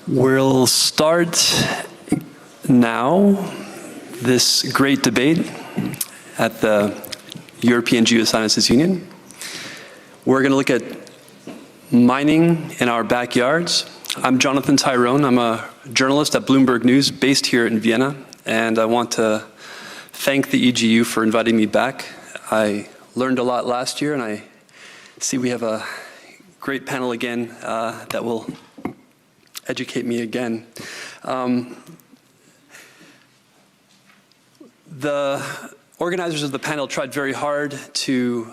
We'll start now this great debate at the European Geosciences Union. We're going to look at mining in our backyards. I'm Jonathan Tyrone. I'm a journalist at Bloomberg News based here in Vienna, and I want to thank the EGU for inviting me back. I learned a lot last year, and I see we have a great panel again that will educate me again. The organizers of the panel tried very hard to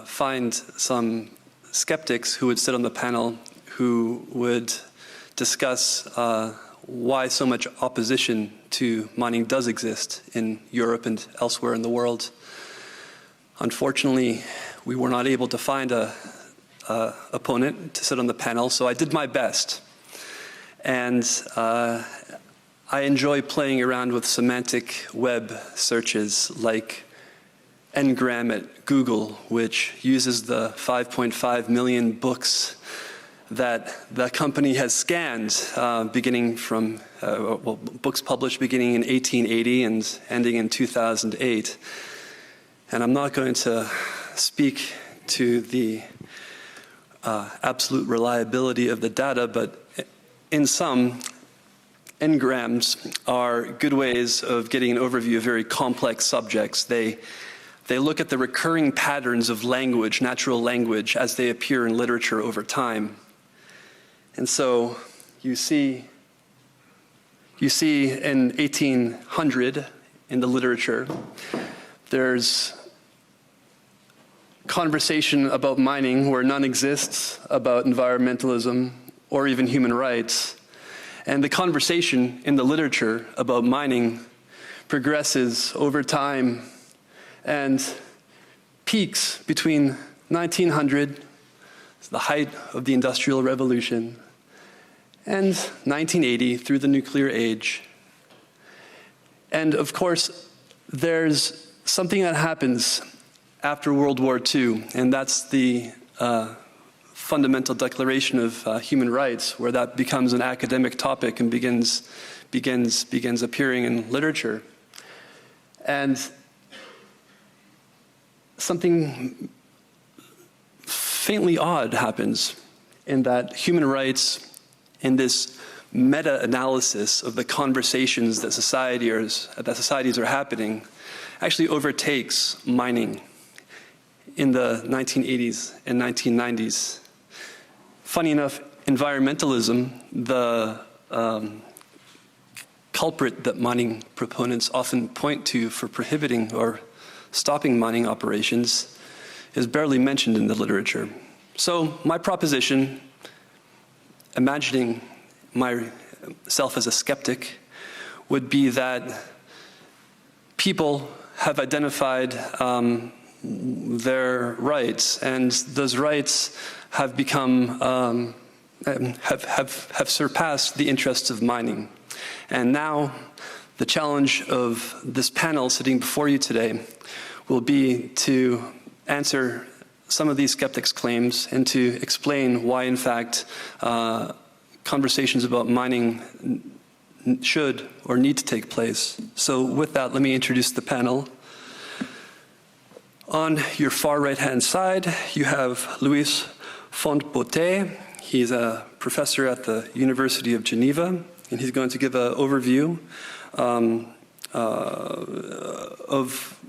find some skeptics who would sit on the panel who would discuss why so much opposition to mining does exist in Europe and elsewhere in the world. Unfortunately, we were not able to find a opponent to sit on the panel, so I did my best. And I enjoy playing around with semantic web searches like ngram at Google, which uses the 5.5 million books that the company has scanned, beginning from, books published beginning in 1880 and ending in 2008. And I'm not going to speak to the absolute reliability of the data, but in sum, ngrams are good ways of getting an overview of very complex subjects. They look at the recurring patterns of language, natural language, as they appear in literature over time. And so you see in 1800 in the literature, there's conversation about mining where none exists about environmentalism or even human rights. And the conversation in the literature about mining progresses over time and peaks between 1900, the height of the Industrial Revolution, and 1980 through the nuclear age. And of course, there's something that happens after World War II, and that's the fundamental declaration of human rights, where that becomes an academic topic and begins appearing in literature. And something faintly odd happens in that human rights, in this meta-analysis of the conversations that societies are happening, actually overtakes mining in the 1980s and 1990s. Funny enough, environmentalism, the culprit that mining proponents often point to for prohibiting or stopping mining operations, is barely mentioned in the literature. So my proposition, imagining myself as a skeptic, would be that people have identified their rights, and those rights have become have surpassed the interests of mining. And now the challenge of this panel sitting before you today will be to answer some of these skeptics' claims and to explain why, in fact, conversations about mining should or need to take place. So with that, let me introduce the panel. On your far right-hand side, you have Luis Fontbote. He's a professor at the University of Geneva, and he's going to give an overview of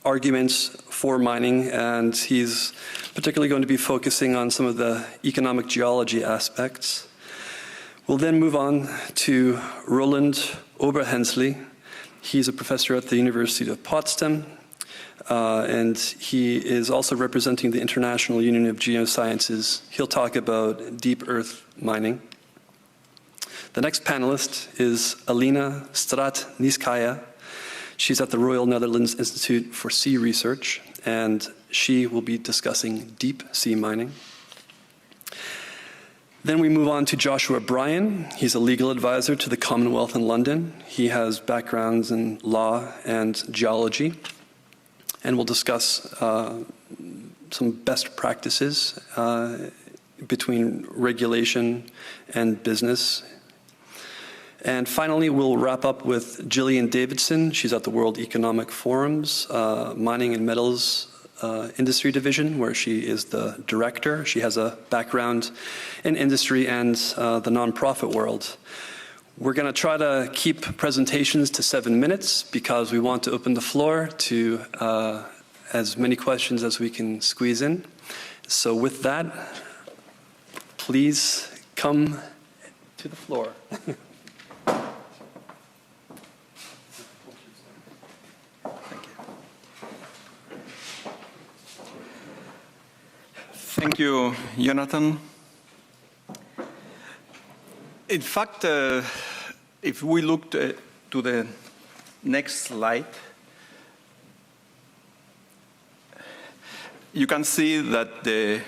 arguments for mining, and he's particularly going to be focusing on some of the economic geology aspects. We'll then move on to Roland Oberhensli. He's a professor at the University of Potsdam, and he is also representing the International Union of Geosciences. He'll talk about deep earth mining. The next panelist is Alina Stratniskaya. She's at the Royal Netherlands Institute for Sea Research, and she will be discussing deep sea mining. Then we move on to Joshua Bryan. He's a legal advisor to the Commonwealth in London. He has backgrounds in law and geology, and we'll discuss some best practices between regulation and business And finally, we'll wrap up with Gillian Davidson. She's at the World Economic Forum's Mining and Metals Industry Division, where she is the director. She has a background in industry and the nonprofit world. We're going to try to keep presentations to 7 minutes because we want to open the floor to as many questions as we can squeeze in. So with that, please come to the floor. Thank you, Jonathan. In fact, if we look to the next slide, you can see that the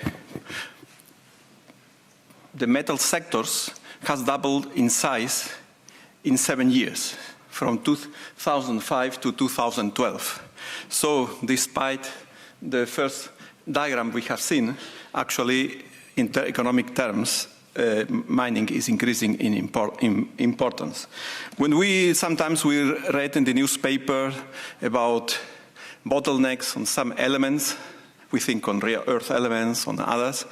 metal sectors has doubled in size in 7 years, from 2005 to 2012. So despite the first diagram we have seen, actually, in economic terms, mining is increasing in importance. When sometimes we read in the newspaper about bottlenecks on some elements, we think on rare earth elements, on others.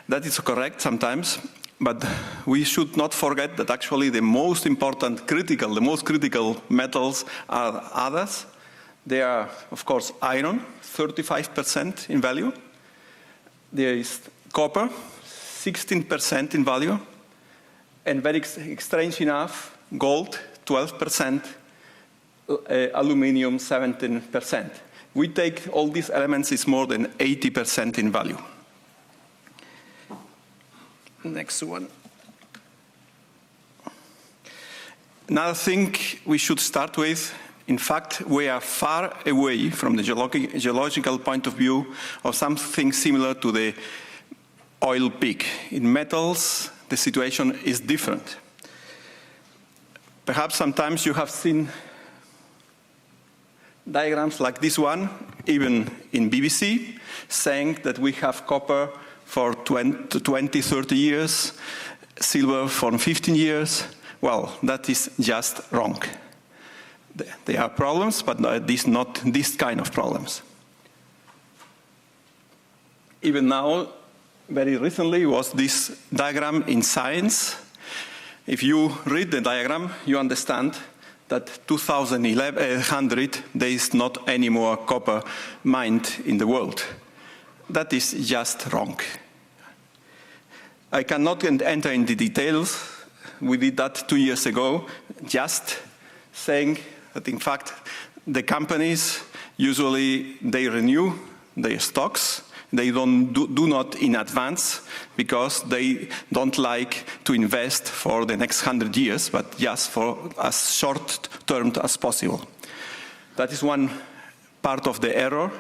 That is correct sometimes, but we should not forget that actually the most important, the most critical metals are others. They are, of course, iron, 35% in value. There is copper, 16% in value. And very strange enough, gold, 12%, aluminium, 17%. We take all these elements, it's more than 80% in value. Next one. Another thing we should start with, in fact, we are far away from the geological point of view of something similar to the oil peak. In metals, the situation is different. Perhaps sometimes you have seen diagrams like this one, even in BBC, saying that we have copper for 20, 30 years, silver for 15 years. Well, that is just wrong. There are problems, but not this kind of problems. Even now, very recently, was this diagram in Science. If you read the diagram, you understand that 2100, there is not any more copper mined in the world. That is just wrong. I cannot enter into details. We did that 2 years ago, just saying that in fact the companies usually they renew their stocks. They do not in advance because they don't like to invest for the next 100 years, but just for as short term as possible. That is one part of the error.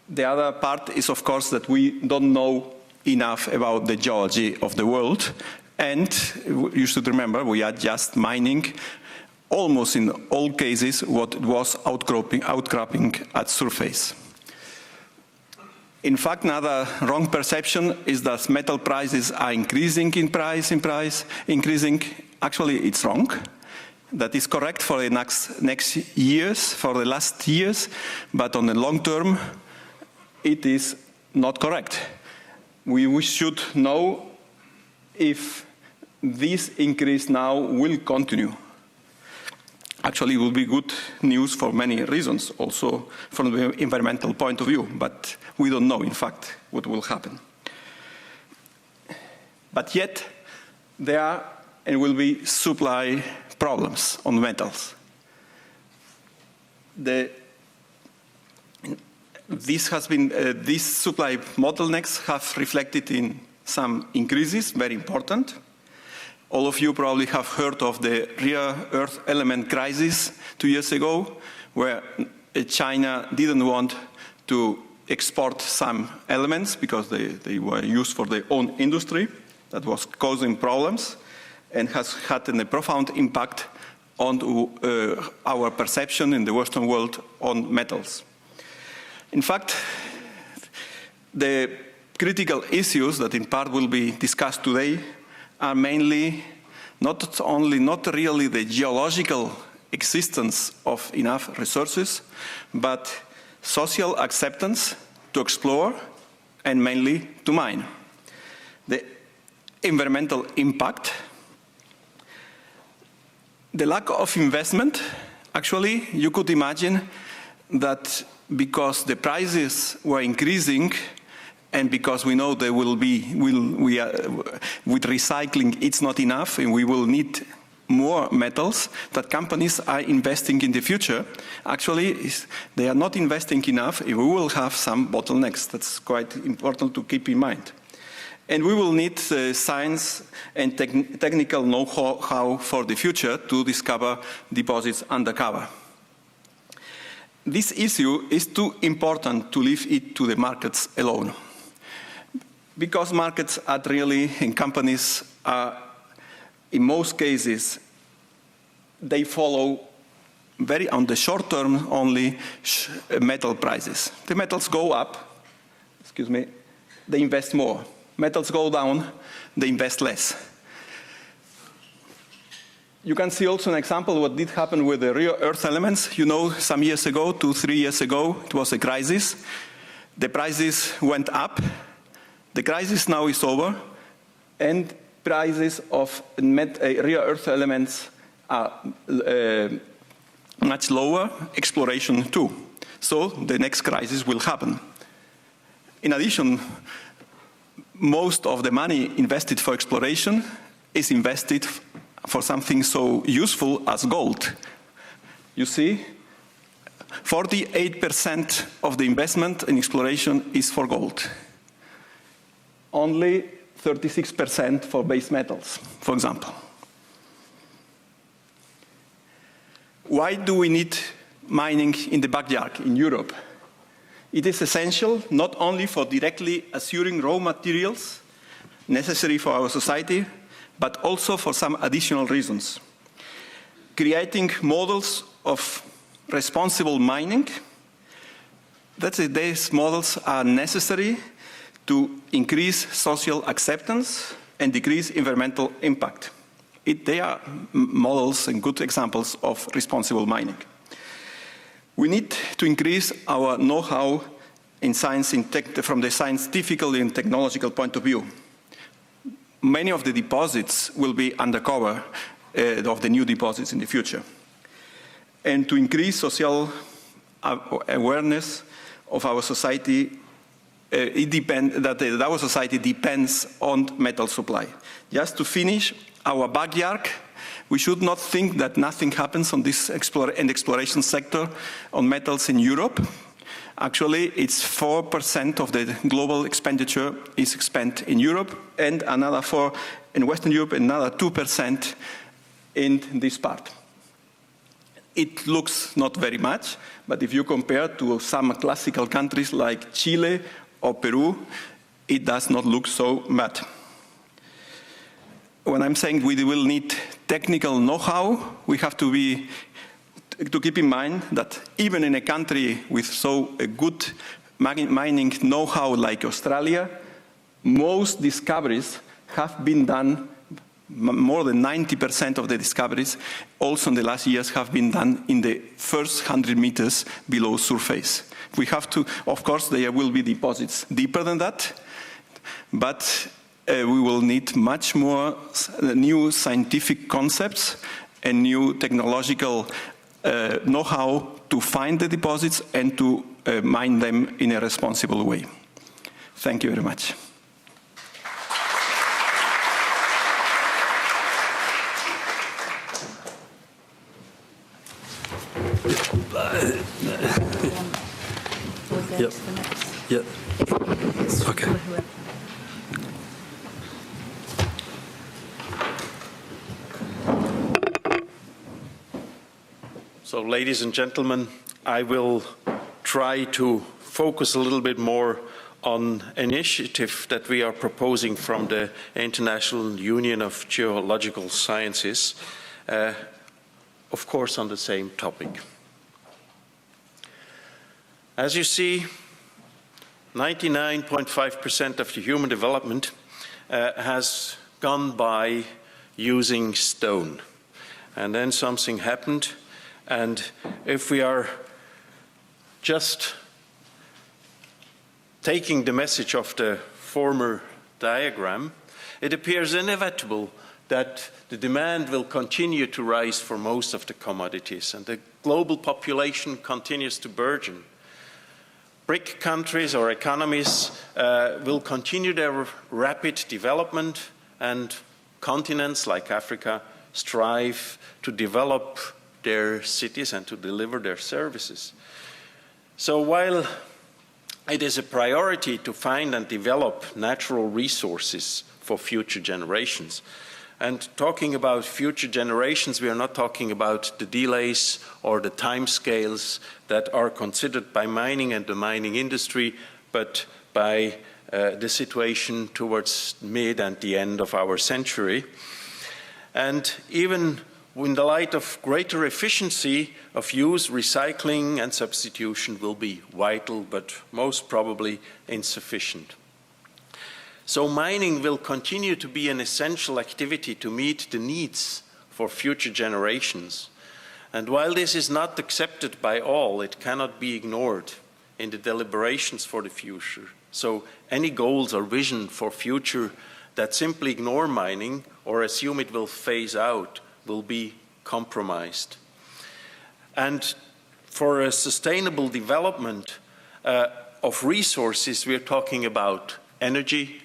The other part is, of course, that we don't know enough about the geology of the world. And you should remember, we are just mining almost in all cases what was outcropping at surface. In fact, another wrong perception is that metal prices are increasing in price. Actually, it's wrong. That is correct for the next years, for the last years, but on the long term, it is not correct. We should know if this increase now will continue. Actually, it will be good news for many reasons, also from the environmental point of view, but we don't know, in fact, what will happen. But yet, there are and will be supply problems on metals. These supply bottlenecks have reflected in some increases, very important. All of you probably have heard of the rare earth element crisis 2 years ago, where China didn't want to export some elements because they were used for their own industry. That was causing problems and has had a profound impact on our perception in the Western world on metals. In fact, the critical issues that in part will be discussed today are mainly not really the geological existence of enough resources, but social acceptance to explore and mainly to mine. The environmental impact, the lack of investment. Actually, you could imagine that because the prices were increasing and because we know there will be, with recycling it's not enough and we will need more metals, that companies are investing in the future. Actually, they are not investing enough. We will have some bottlenecks. That's quite important to keep in mind. And we will need science and technical know-how for the future to discover deposits undercover. This issue is too important to leave it to the markets alone. Because markets are really, and companies are, in most cases, they follow very on the short term only metal prices. The metals go up, they invest more. Metals go down, they invest less. You can see also an example of what did happen with the rare earth elements. You know, some years ago, 2-3 years ago, it was a crisis. The prices went up. The crisis now is over, and prices of rare earth elements are much lower, exploration too. So the next crisis will happen. In addition, most of the money invested for exploration is invested for something so useful as gold. You see, 48% of the investment in exploration is for gold. Only 36% for base metals, for example. Why do we need mining in the backyard in Europe? It is essential not only for directly assuring raw materials necessary for our society, but also for some additional reasons. Creating models of responsible mining, these models are necessary to increase social acceptance and decrease environmental impact. They are models and good examples of responsible mining. We need to increase our know-how in science from the scientific and technological point of view. Many of the deposits will be undercover of the new deposits in the future. And to increase social awareness of our society, our society depends on metal supply. Just to finish, our backyard, we should not think that nothing happens on this exploration sector on metals in Europe. Actually, it's 4% of the global expenditure is spent in Europe, and another 4% in Western Europe, and another 2% in this part. It looks not very much, but if you compare to some classical countries like Chile or Peru, it does not look so bad. When I'm saying we will need technical know-how, we have to keep in mind that even in a country with a good mining know-how like Australia, most discoveries have been done, more than 90% of the discoveries also in the last years have been done in the first 100 meters below surface. We have to, of course, there will be deposits deeper than that, but we will need much more new scientific concepts and new technological know-how to find the deposits and to mine them in a responsible way. Thank you very much. Yep. Yep. Okay. So, ladies and gentlemen, I will try to focus a little bit more on an initiative that we are proposing from the International Union of Geological Sciences, of course on the same topic. As you see, 99.5% of the human development has gone by using stone. And then something happened, and if we are just taking the message of the former diagram, it appears inevitable that the demand will continue to rise for most of the commodities, and the global population continues to burgeon. BRIC countries or economies will continue their rapid development, and continents like Africa strive to develop their cities and to deliver their services. So while it is a priority to find and develop natural resources for future generations, and talking about future generations, we are not talking about the delays or the timescales that are considered by mining and the mining industry, but by the situation towards mid and the end of our century. And even in the light of greater efficiency of use, recycling and substitution will be vital, but most probably insufficient. So mining will continue to be an essential activity to meet the needs for future generations. And while this is not accepted by all, it cannot be ignored in the deliberations for the future. So any goals or vision for future that simply ignore mining or assume it will phase out will be compromised. And for a sustainable development of resources, we're talking about energy,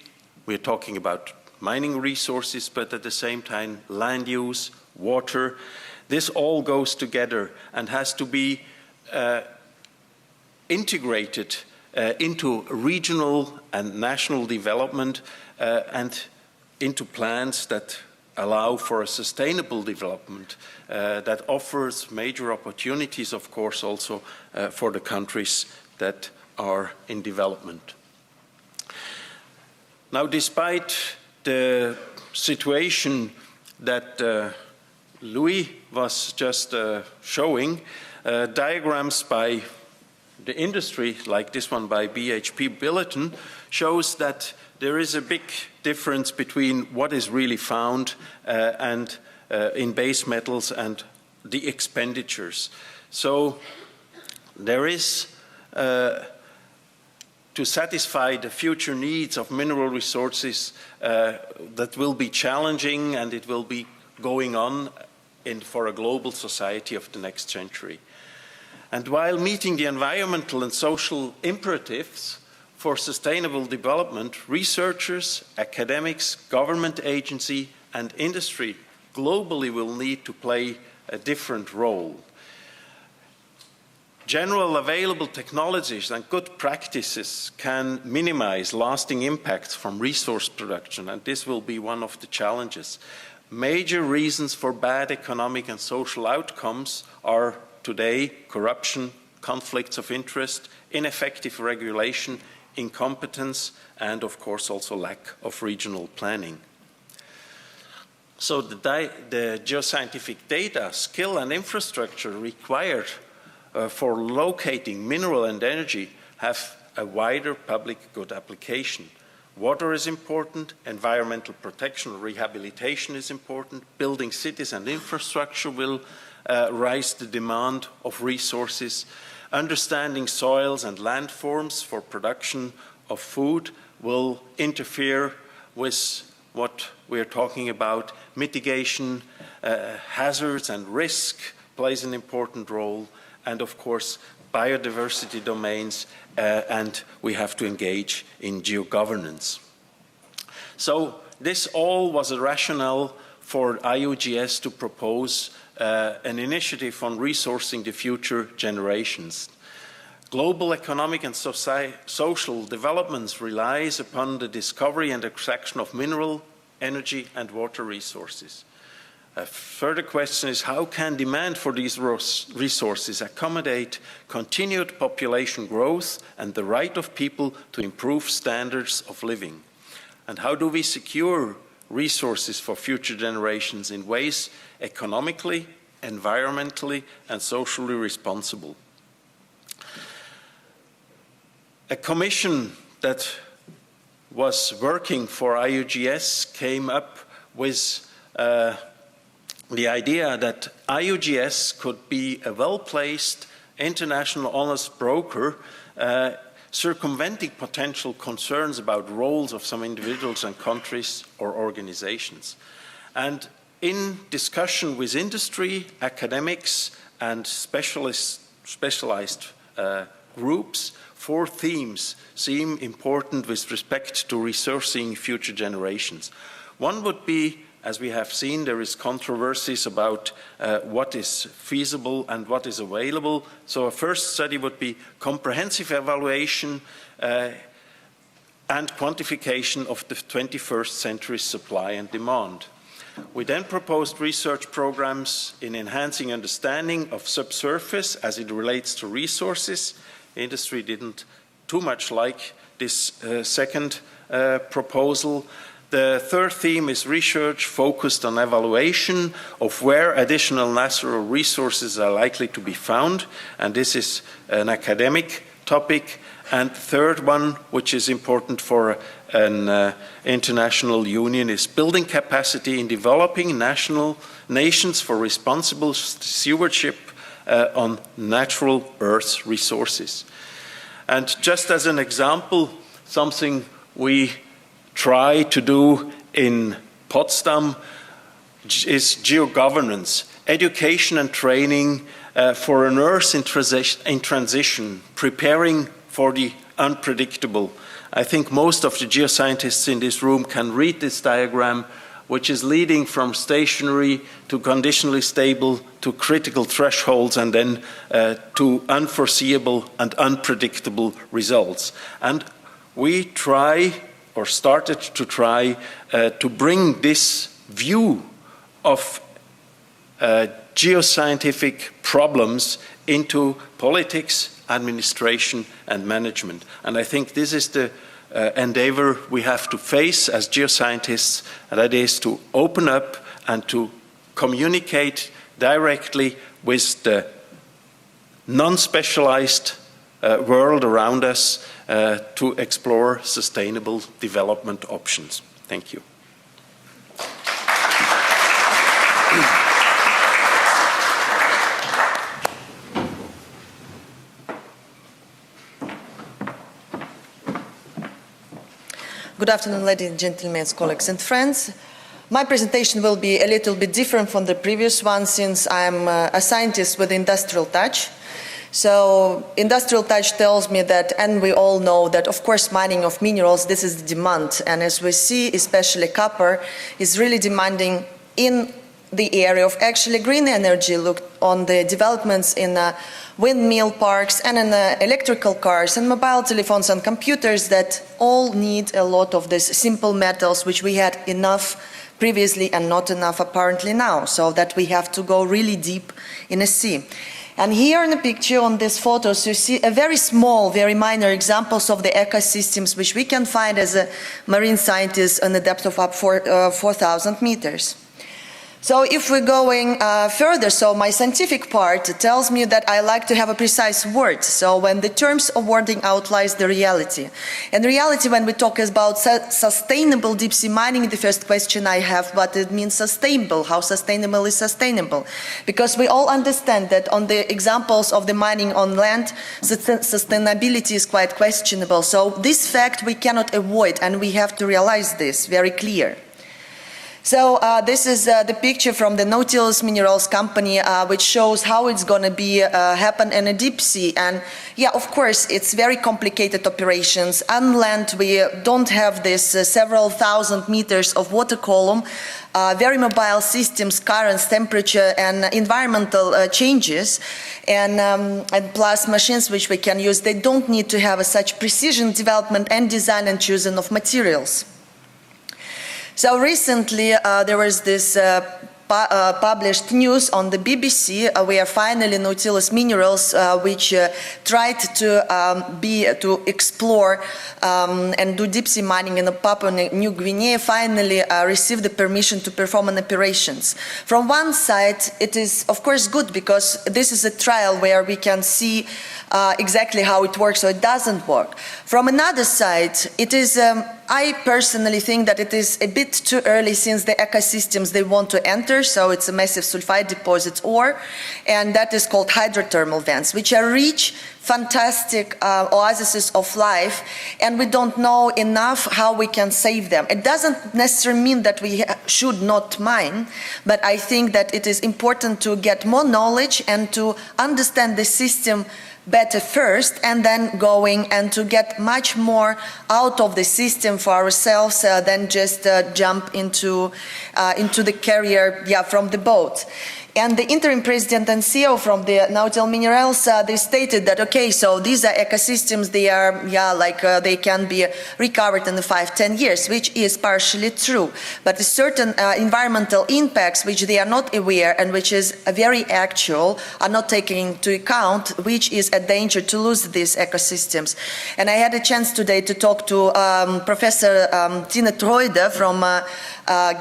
we're talking about mining resources, but at the same time, land use, water. This all goes together and has to be integrated into regional and national development and into plans that allow for a sustainable development that offers major opportunities, of course, also for the countries that are in development. Now, despite the situation that Louis was just showing, diagrams by the industry, like this one by BHP Billiton, shows that there is a big difference between what is really found and in base metals and the expenditures. So there is to satisfy the future needs of mineral resources that will be challenging, and it will be going on for a global society of the next century. And while meeting the environmental and social imperatives for sustainable development, researchers, academics, government agency, and industry globally will need to play a different role. General available technologies and good practices can minimize lasting impacts from resource production, and this will be one of the challenges. Major reasons for bad economic and social outcomes are today corruption, conflicts of interest, ineffective regulation, incompetence, and of course also lack of regional planning. So the geoscientific data, skill, and infrastructure required for locating mineral and energy have a wider public good application. Water is important, environmental protection, rehabilitation is important, building cities and infrastructure will raise the demand of resources, understanding soils and landforms for production of food will interfere with what we're talking about. Mitigation, hazards and risk plays an important role, and of course biodiversity domains, and we have to engage in geogovernance. So this all was a rationale for IUGS to propose an initiative on resourcing the future generations. Global economic and social developments relies upon the discovery and extraction of mineral, energy, and water resources. A further question is, how can demand for these resources accommodate continued population growth and the right of people to improve standards of living? And how do we secure resources for future generations in ways economically, environmentally, and socially responsible? A commission that was working for IUGS came up with the idea that IUGS could be a well-placed international honest broker circumventing potential concerns about roles of some individuals and countries or organizations. And in discussion with industry, academics, and specialized groups, 4 themes seem important with respect to resourcing future generations. One would be, as we have seen, there is controversies about what is feasible and what is available. So a first study would be comprehensive evaluation and quantification of the 21st century supply and demand. We then proposed research programs in enhancing understanding of subsurface as it relates to resources. The industry didn't too much like this second proposal. The third theme is research focused on evaluation of where additional natural resources are likely to be found, and this is an academic topic. And the third one, which is important for an international union, is building capacity in developing nations for responsible stewardship on natural Earth resources. And just as an example, something we try to do in Potsdam is geogovernance, education and training for an Earth in transition, preparing for the unpredictable. I think most of the geoscientists in this room can read this diagram, which is leading from stationary to conditionally stable to critical thresholds and then to unforeseeable and unpredictable results. And we try, or started to try, to bring this view of geoscientific problems into politics, administration, and management. And I think this is the endeavor we have to face as geoscientists, and that is to open up and to communicate directly with the non-specialized world around us to explore sustainable development options. Thank you. Good afternoon, ladies and gentlemen, colleagues and friends. My presentation will be a little bit different from the previous one since I'm a scientist with industrial touch. So industrial touch tells me that, and we all know that, of course, mining of minerals, this is the demand. And as we see, especially copper, is really demanding in the area of actually green energy. Look on the developments in windmill parks and in electrical cars and mobile telephones and computers that all need a lot of these simple metals, which we had enough previously and not enough apparently now, so that we have to go really deep in a sea. And here in the picture on these photos, you see a very small, very minor examples of the ecosystems which we can find as a marine scientist on a depth of up 4,000 meters. So if we're going further, so my scientific part tells me that I like to have a precise word. So when the terms of wording outlines the reality. And reality, when we talk about sustainable deep sea mining, the first question I have, what it means sustainable, how sustainable is sustainable? Because we all understand that on the examples of the mining on land, sustainability is quite questionable. So this fact we cannot avoid, and we have to realize this very clear. So this is the picture from the Nautilus Minerals company, which shows how it's going to be happen in a deep sea. And yeah, of course, it's very complicated operations. On land, we don't have this several thousand meters of water column, very mobile systems, currents, temperature, and environmental changes, and plus machines which we can use. They don't need to have such precision development and design and choosing of materials. So recently there was this published news on the BBC where finally Nautilus Minerals, which tried to explore and do deep sea mining in Papua New Guinea, finally received the permission to perform an operations. From one side, it is of course good because this is a trial where we can see exactly how it works or it doesn't work. From another side, it is I personally think that it is a bit too early since the ecosystems they want to enter, so it's a massive sulfide deposits ore, and that is called hydrothermal vents, which are rich, fantastic oases of life, and we don't know enough how we can save them. It doesn't necessarily mean that we should not mine, but I think that it is important to get more knowledge and to understand the system better first, and then going and to get much more out of the system for ourselves than just jump into the carrier from the boat. And the interim president and CEO from the Nautil Minerals, they stated that, okay, so these are ecosystems, they are, they can be recovered in the 5-10 years, which is partially true. But certain environmental impacts which they are not aware and which is very actual are not taken into account, which is a danger to lose these ecosystems. And I had a chance today to talk to Professor Tine Troide from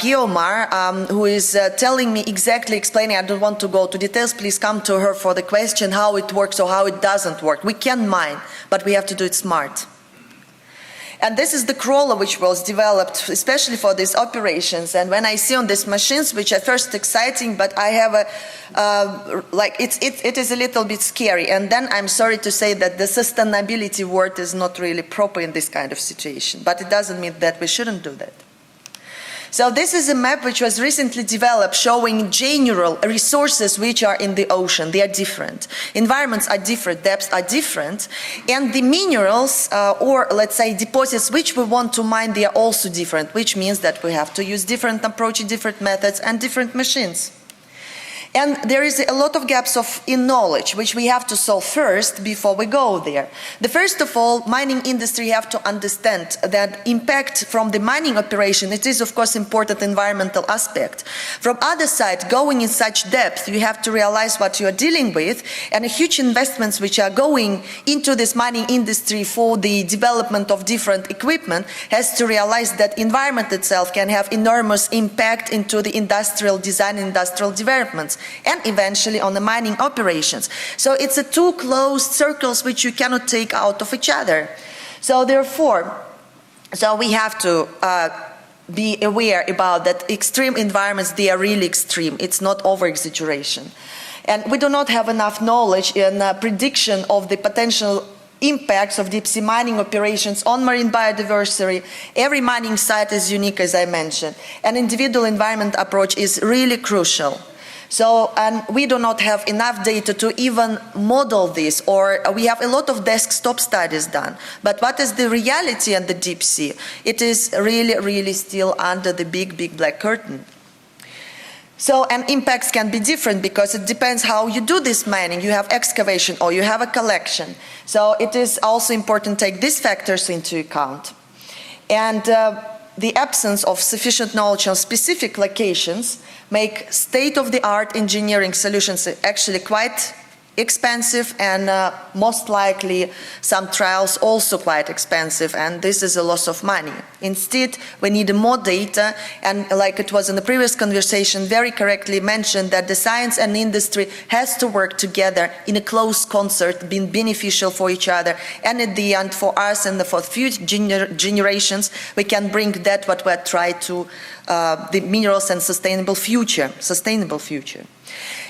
Geomar, who is telling me exactly, explaining, I don't want to go to details, please come to her for the question how it works or how it doesn't work. We can mine, but we have to do it smart. And this is the crawler which was developed especially for these operations. And when I see on these machines, which are first exciting, but I have it is a little bit scary. And then I'm sorry to say that the sustainability word is not really proper in this kind of situation. But it doesn't mean that we shouldn't do that. So this is a map which was recently developed showing general resources which are in the ocean. They are different. Environments are different, depths are different, and the minerals or let's say deposits which we want to mine, they are also different, which means that we have to use different approaches, different methods and different machines. And there is a lot of gaps in knowledge, which we have to solve first before we go there. First of all, mining industry have to understand that impact from the mining operation, it is of course important environmental aspect. From other side, going in such depth, you have to realize what you are dealing with, and huge investments which are going into this mining industry for the development of different equipment has to realize that environment itself can have enormous impact into the industrial design, industrial developments, and eventually on the mining operations. So it's a two closed circles which you cannot take out of each other. So therefore, we have to be aware about that extreme environments, they are really extreme. It's not over-exaggeration. And we do not have enough knowledge in prediction of the potential impacts of deep sea mining operations on marine biodiversity. Every mining site is unique, as I mentioned. An individual environment approach is really crucial. So, and we do not have enough data to even model this, or we have a lot of desktop studies done. But what is the reality in the deep sea? It is really, really still under the big, big black curtain. So, and impacts can be different because it depends how you do this mining. You have excavation or you have a collection. So it is also important to take these factors into account. And the absence of sufficient knowledge on specific locations make state-of-the-art engineering solutions actually quite expensive, and most likely some trials also quite expensive, and this is a loss of money. Instead, we need more data, and like it was in the previous conversation very correctly mentioned, that the science and industry has to work together in a close concert, being beneficial for each other, and at the end for us and for future generations we can bring that what we're trying to the minerals and sustainable future.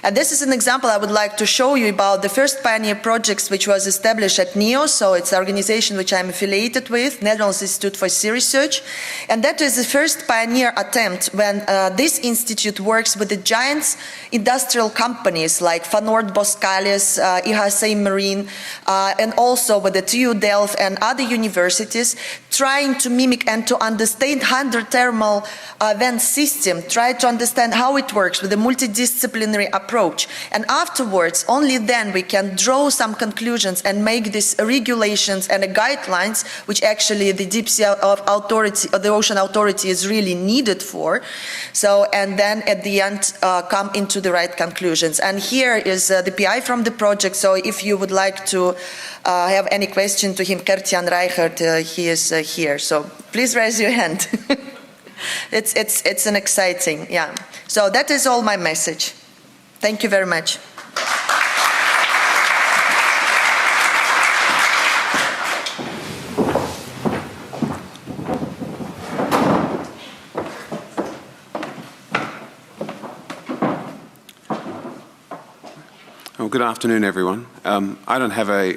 And this is an example I would like to show you about the first pioneer projects which was established at NEO, so it's an organization which I'm affiliated with, Netherlands Institute for Sea Research, and that is the first pioneer attempt when this institute works with the giant industrial companies like Van Noord Boskalis, IHC Marine, and also with the TU Delft and other universities, trying to mimic and to understand hydrothermal vent system, try to understand how it works with a multidisciplinary approach. And afterwards, only then we can draw some conclusions and make these regulations and guidelines, which actually the deep sea authority, or the ocean authority is really needed for. So, and then at the end, come into the right conclusions. And here is the PI from the project. So if you would like to have any question to him, Kert-Jan Reichert, he is here. So please raise your hand. It's an exciting, yeah. So that is all my message. Thank you very much. Well, good afternoon, everyone. I don't have a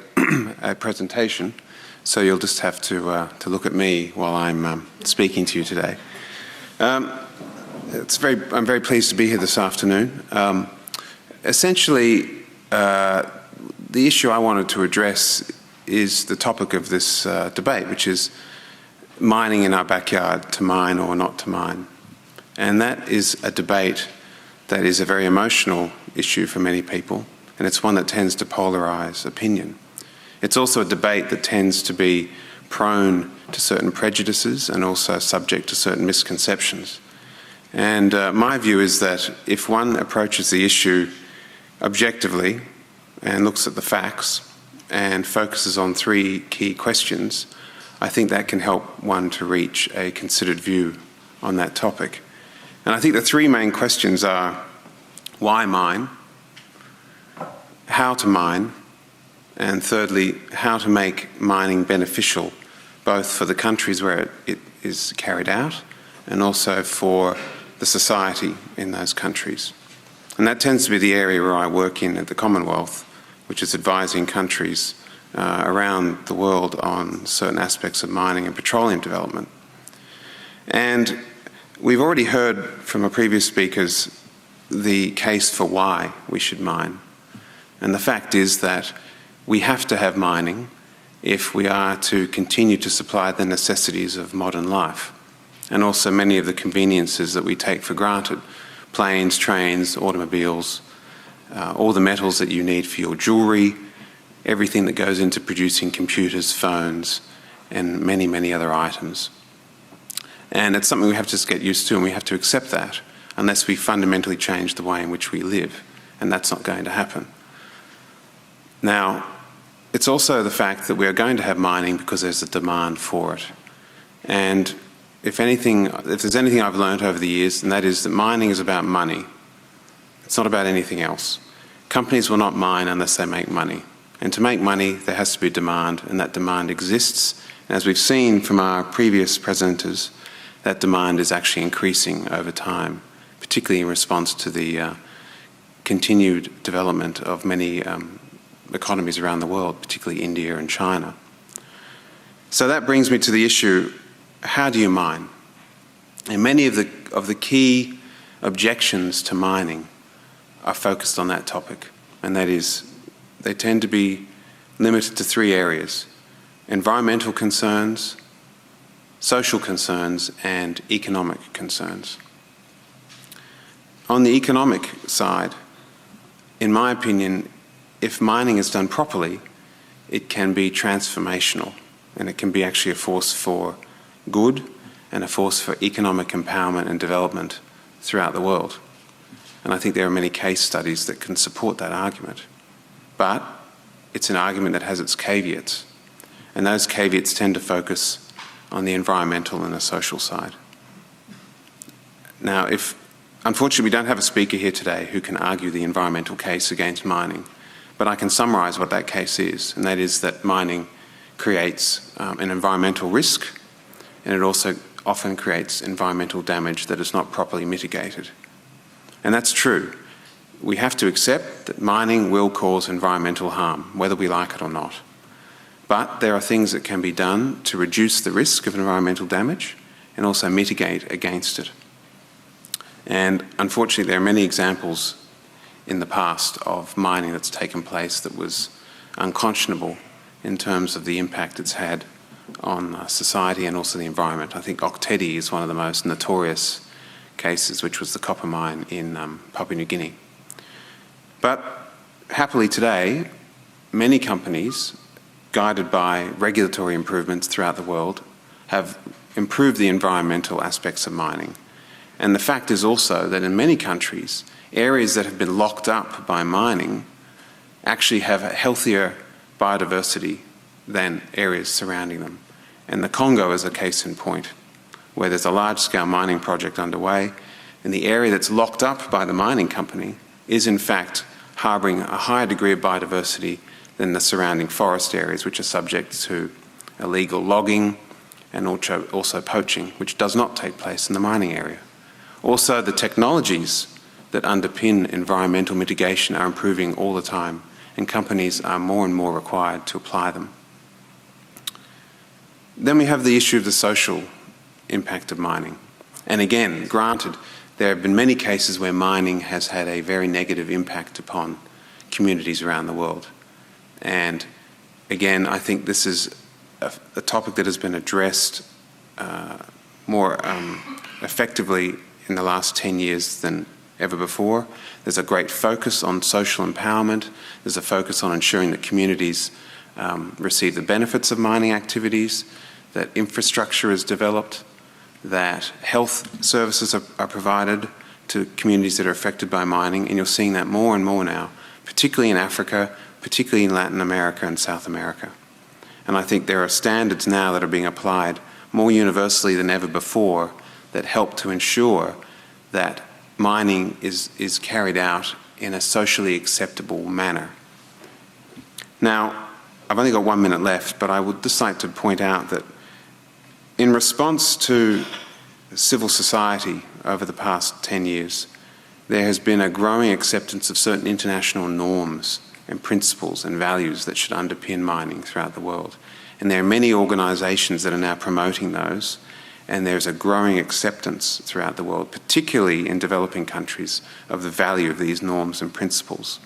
presentation, so you'll just have to look at me while I'm speaking to you today. I'm very pleased to be here this afternoon. Essentially, the issue I wanted to address is the topic of this debate, which is mining in our backyard, to mine or not to mine. And that is a debate that is a very emotional issue for many people, and it's one that tends to polarize opinion. It's also a debate that tends to be prone to certain prejudices and also subject to certain misconceptions. And my view is that if one approaches the issue objectively and looks at the facts and focuses on three key questions, I think that can help one to reach a considered view on that topic. And I think the three main questions are: why mine? How to mine? And thirdly, how to make mining beneficial, both for the countries where it is carried out and also for the society in those countries. And that tends to be the area where I work in at the Commonwealth, which is advising countries around the world on certain aspects of mining and petroleum development. And we've already heard from our previous speakers the case for why we should mine. And the fact is that we have to have mining if we are to continue to supply the necessities of modern life, and also many of the conveniences that we take for granted: planes, trains, automobiles, all the metals that you need for your jewelry, everything that goes into producing computers, phones, and many, many other items. And it's something we have to just get used to, and we have to accept that, unless we fundamentally change the way in which we live, and that's not going to happen. Now, it's also the fact that we are going to have mining because there's a demand for it. And if there's anything I've learned over the years, and that is that mining is about money. It's not about anything else. Companies will not mine unless they make money. And to make money, there has to be demand, and that demand exists. And as we've seen from our previous presenters, that demand is actually increasing over time, particularly in response to the continued development of many economies around the world, particularly India and China. So that brings me to the issue: how do you mine? And many of the key objections to mining are focused on that topic, and that is, they tend to be limited to three areas: environmental concerns, social concerns, and economic concerns. On the economic side, in my opinion, if mining is done properly, it can be transformational, and it can be actually a force for good and a force for economic empowerment and development throughout the world. And I think there are many case studies that can support that argument. But it's an argument that has its caveats, and those caveats tend to focus on the environmental and the social side. Now, unfortunately, we don't have a speaker here today who can argue the environmental case against mining, but I can summarize what that case is, and that is that mining creates an environmental risk, and it also often creates environmental damage that is not properly mitigated. And that's true. We have to accept that mining will cause environmental harm, whether we like it or not. But there are things that can be done to reduce the risk of environmental damage and also mitigate against it. And unfortunately, there are many examples in the past of mining that's taken place that was unconscionable in terms of the impact it's had on society and also the environment. I think Oktedi is one of the most notorious cases, which was the copper mine in Papua New Guinea. But happily today, many companies, guided by regulatory improvements throughout the world, have improved the environmental aspects of mining. And the fact is also that in many countries, areas that have been locked up by mining actually have a healthier biodiversity than areas surrounding them. And the Congo is a case in point, where there's a large-scale mining project underway, and the area that's locked up by the mining company is in fact harbouring a higher degree of biodiversity than the surrounding forest areas, which are subject to illegal logging and also poaching, which does not take place in the mining area. Also, the technologies that underpin environmental mitigation are improving all the time, and companies are more and more required to apply them. Then we have the issue of the social impact of mining. And again, granted, there have been many cases where mining has had a very negative impact upon communities around the world. And again, I think this is a topic that has been addressed more effectively in the last 10 years than ever before. There's a great focus on social empowerment. There's a focus on ensuring that communities receive the benefits of mining activities, that infrastructure is developed, that health services are provided to communities that are affected by mining, and you're seeing that more and more now, particularly in Africa, particularly in Latin America and South America. And I think there are standards now that are being applied more universally than ever before that help to ensure that mining is carried out in a socially acceptable manner. Now, I've only got 1 minute left, but I would just like to point out that in response to civil society over the past 10 years, there has been a growing acceptance of certain international norms and principles and values that should underpin mining throughout the world. And there are many organisations that are now promoting those, and there's a growing acceptance throughout the world, particularly in developing countries, of the value of these norms and principles.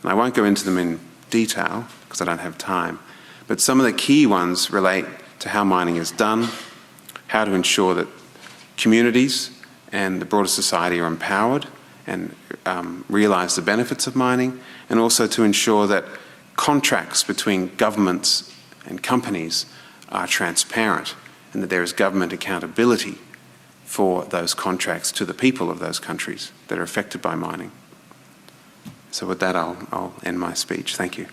And I won't go into them in detail because I don't have time, but some of the key ones relate to how mining is done, how to ensure that communities and the broader society are empowered and realise the benefits of mining, and also to ensure that contracts between governments and companies are transparent and that there is government accountability for those contracts to the people of those countries that are affected by mining. So with that, I'll end my speech. Thank you.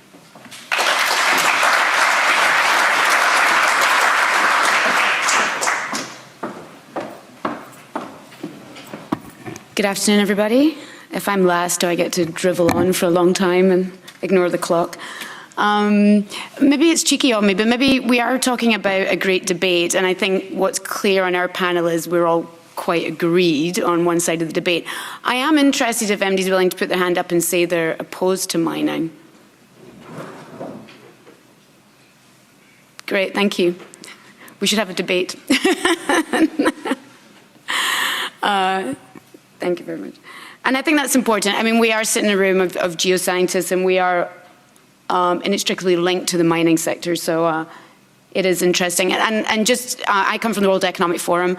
Good afternoon, everybody. If I'm last, do I get to drivel on for a long time and ignore the clock? Maybe it's cheeky of me, but maybe we are talking about a great debate, and I think what's clear on our panel is we're all quite agreed on one side of the debate. I am interested if MD's willing to put their hand up and say they're opposed to mining. Great, thank you. We should have a debate. Thank you very much. And I think that's important. I mean, we are sitting in a room of geoscientists, and we are inextricably linked to the mining sector, so it is interesting. And just, I come from the World Economic Forum,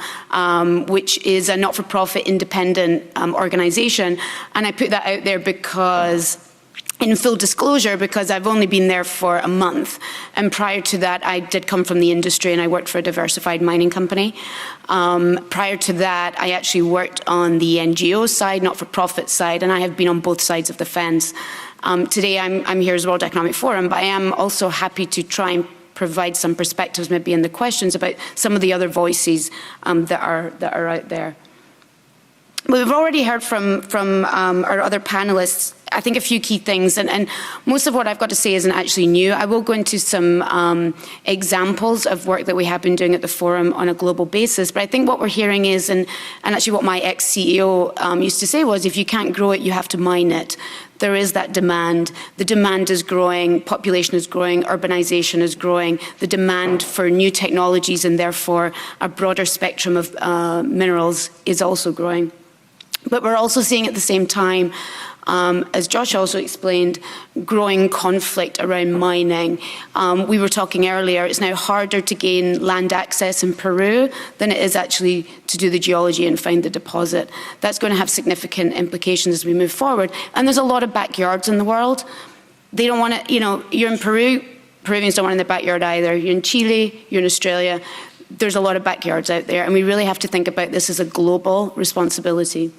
which is a not-for-profit independent organization, and I put that out there because, in full disclosure, because I've only been there for a month, and prior to that I did come from the industry and I worked for a diversified mining company. Prior to that I actually worked on the NGO side, not-for-profit side, and I have been on both sides of the fence. Today I'm here as World Economic Forum, but I am also happy to try and provide some perspectives maybe in the questions about some of the other voices that are out there. But we've already heard from our other panelists, I think, a few key things, and most of what I've got to say isn't actually new. I will go into some examples of work that we have been doing at the forum on a global basis, but I think what we're hearing is, and actually what my ex-CEO used to say was, if you can't grow it, you have to mine it. There is that demand. The demand is growing, population is growing, urbanization is growing, the demand for new technologies and therefore a broader spectrum of minerals is also growing. But we're also seeing at the same time, as Josh also explained, growing conflict around mining. We were talking earlier, it's now harder to gain land access in Peru than it is actually to do the geology and find the deposit. That's going to have significant implications as we move forward. And there's a lot of backyards in the world. They don't want to, you know, you're in Peru, Peruvians don't want in their backyard either. You're in Chile, you're in Australia. There's a lot of backyards out there, and we really have to think about this as a global responsibility.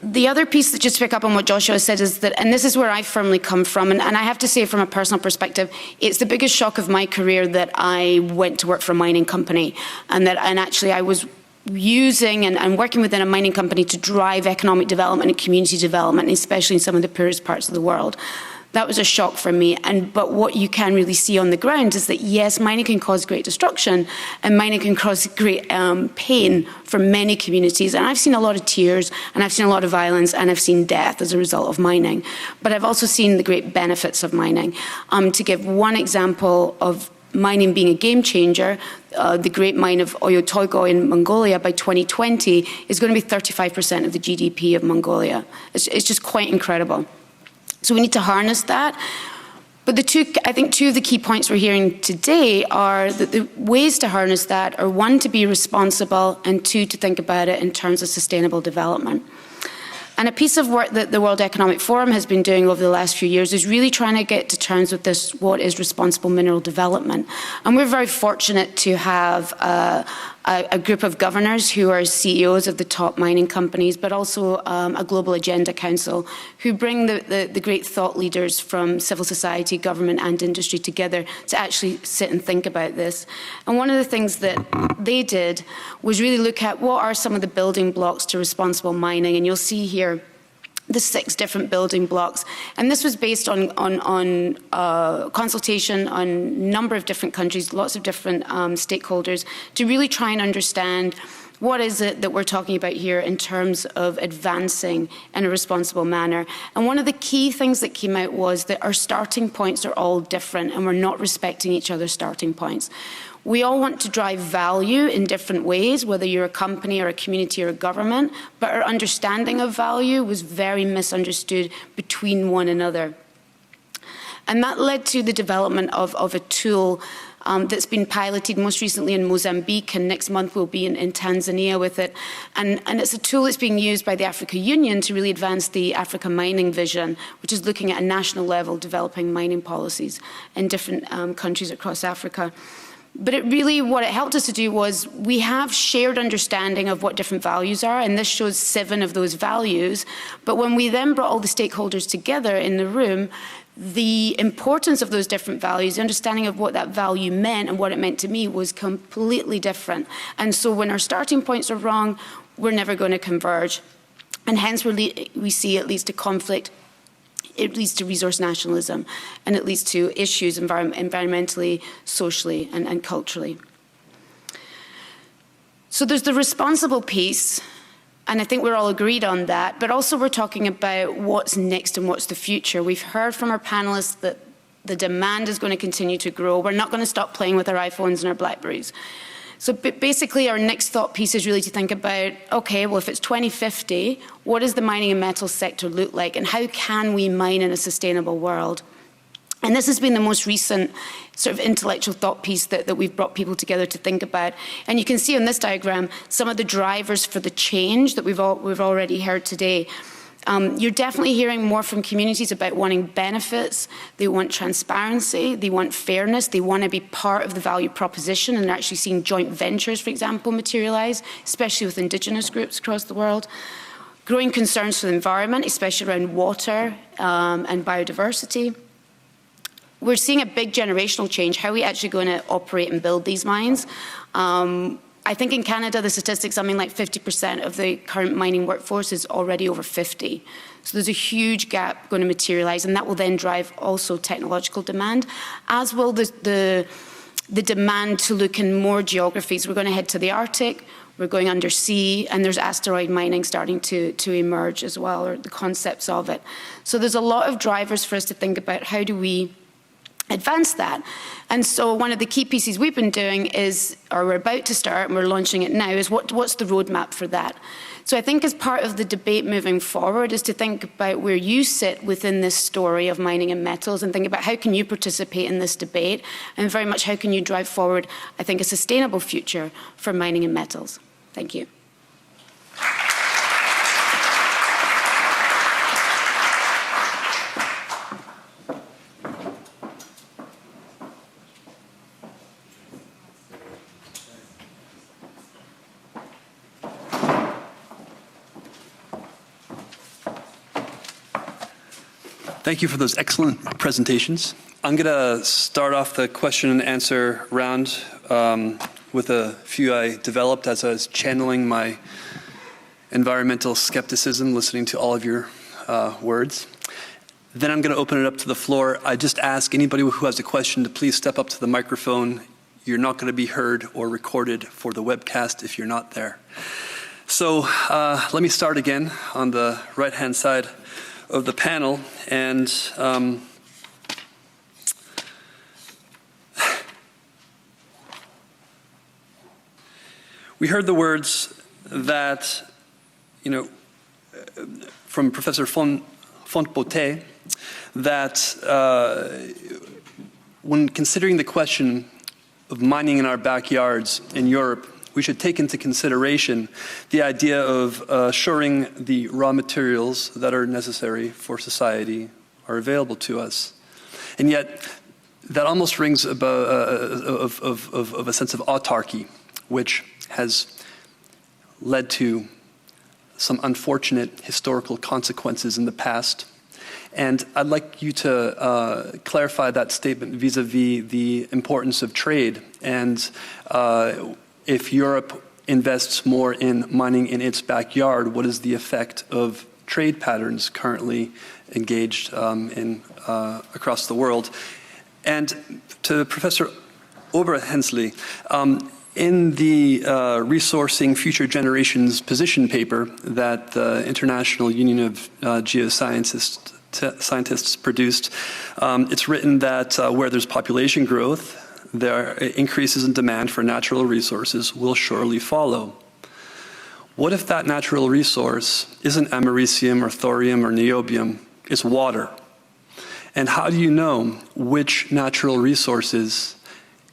The other piece, that just to pick up on what Joshua said, is that, and this is where I firmly come from, and I have to say from a personal perspective, it's the biggest shock of my career that I went to work for a mining company, and actually I was using and working within a mining company to drive economic development and community development, especially in some of the poorest parts of the world. That was a shock for me. But what you can really see on the ground is that, yes, mining can cause great destruction, and mining can cause great pain for many communities. And I've seen a lot of tears, and I've seen a lot of violence, and I've seen death as a result of mining. But I've also seen the great benefits of mining. To give one example of mining being a game changer, the great mine of Oyu Tolgoi in Mongolia by 2020 is going to be 35% of the GDP of Mongolia. It's just quite incredible. So we need to harness that. But I think two of the key points we're hearing today are that the ways to harness that are, one, to be responsible, and two, to think about it in terms of sustainable development. And a piece of work that the World Economic Forum has been doing over the last few years is really trying to get to terms with this, what is responsible mineral development. And we're very fortunate to have a group of governors who are CEOs of the top mining companies, but also a Global Agenda Council who bring the great thought leaders from civil society, government and industry together to actually sit and think about this. And one of the things that they did was really look at what are some of the building blocks to responsible mining. And you'll see here the 6 different building blocks. And this was based on consultation on a number of different countries, lots of different stakeholders, to really try and understand what is it that we're talking about here in terms of advancing in a responsible manner. And one of the key things that came out was that our starting points are all different, and we're not respecting each other's starting points. We all want to drive value in different ways, whether you're a company or a community or a government, but our understanding of value was very misunderstood between one another. And that led to the development of a tool that's been piloted most recently in Mozambique, and next month we'll be in Tanzania with it. And it's a tool that's being used by the Africa Union to really advance the Africa mining vision, which is looking at a national level developing mining policies in different countries across Africa. But what it helped us to do was we have shared understanding of what different values are, and this shows 7 of those values. But when we then brought all the stakeholders together in the room, the importance of those different values, the understanding of what that value meant and what it meant to me was completely different. And so when our starting points are wrong, we're never going to converge. And hence we see it leads to conflict. It leads to resource nationalism, and it leads to issues environmentally, socially, and culturally. So there's the responsible piece, and I think we're all agreed on that, but also we're talking about what's next and what's the future. We've heard from our panelists that the demand is going to continue to grow. We're not going to stop playing with our iPhones and our BlackBerries. So basically our next thought piece is really to think about, okay, well, if it's 2050, what does the mining and metals sector look like, and how can we mine in a sustainable world? And this has been the most recent sort of intellectual thought piece that we've brought people together to think about. And you can see on this diagram some of the drivers for the change that we've already heard today. You're definitely hearing more from communities about wanting benefits. They want transparency. They want fairness. They want to be part of the value proposition, and they're actually seeing joint ventures, for example, materialize, especially with indigenous groups across the world. Growing concerns for the environment, especially around water and biodiversity. We're seeing a big generational change. How are we actually going to operate and build these mines? I think in Canada, the statistics, something like 50% of the current mining workforce is already over 50. So there's a huge gap going to materialize, and that will then drive also technological demand, as will the demand to look in more geographies. We're going to head to the Arctic, we're going undersea, and there's asteroid mining starting to emerge as well, or the concepts of it. So there's a lot of drivers for us to think about how do we advance that. And so one of the key pieces we've been doing is, or we're about to start, and we're launching it now, is what's the roadmap for that? So I think as part of the debate moving forward is to think about where you sit within this story of mining and metals, and think about how can you participate in this debate, and very much how can you drive forward, I think, a sustainable future for mining and metals. Thank you. Thank you for those excellent presentations. I'm going to start off the question and answer round with a few I developed as I was channeling my environmental skepticism, listening to all of your words. Then I'm going to open it up to the floor. I just ask anybody who has a question to please step up to the microphone. You're not going to be heard or recorded for the webcast if you're not there. So let me start again on the right-hand side of the panel. And we heard the words that, from Professor Fontbotté, that when considering the question of mining in our backyards in Europe, we should take into consideration the idea of assuring the raw materials that are necessary for society are available to us. And yet, that almost rings of a sense of autarky, which has led to some unfortunate historical consequences in the past. And I'd like you to clarify that statement vis-a-vis the importance of trade. And if Europe invests more in mining in its backyard, what is the effect of trade patterns currently engaged in across the world? And to Professor Oberhensley, in the Resourcing Future Generations position paper that the International Union of Geoscientists produced, it's written that where there's population growth, there increases in demand for natural resources will surely follow. What if that natural resource isn't americium or thorium or niobium, it's water? And how do you know which natural resources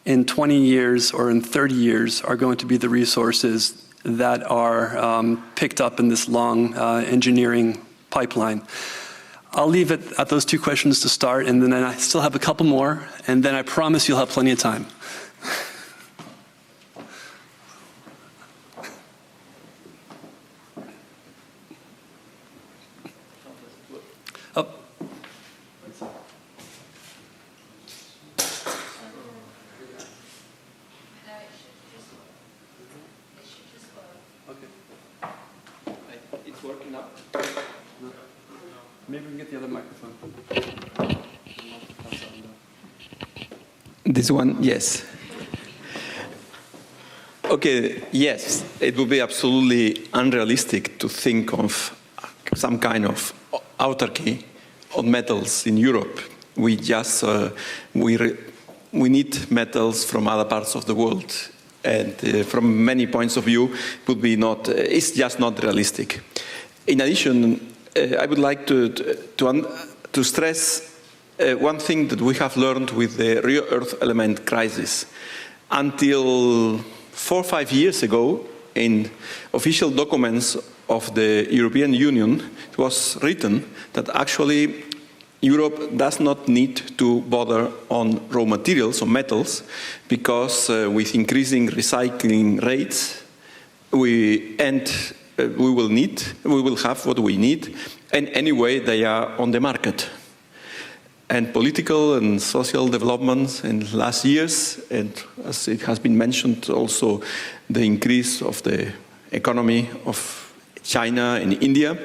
in 20 years or in 30 years are going to be the resources that are picked up in this long engineering pipeline? I'll leave it at those two questions to start, and then I still have a couple more, and then I promise you'll have plenty of time. Oh. It's working now? Maybe we can get the other microphone. This one, yes. Okay, yes, it would be absolutely unrealistic to think of some kind of autarky on metals in Europe. We just, we need metals from other parts of the world. And from many points of view, it would be not, it's just not realistic. In addition, I would like to stress one thing that we have learned with the rare earth element crisis. Until 4 or 5 years ago, in official documents of the European Union, it was written that actually Europe does not need to bother on raw materials or metals because with increasing recycling rates, we will have what we need, and anyway they are on the market. And political and social developments in last years, and as it has been mentioned also, the increase of the economy of China and India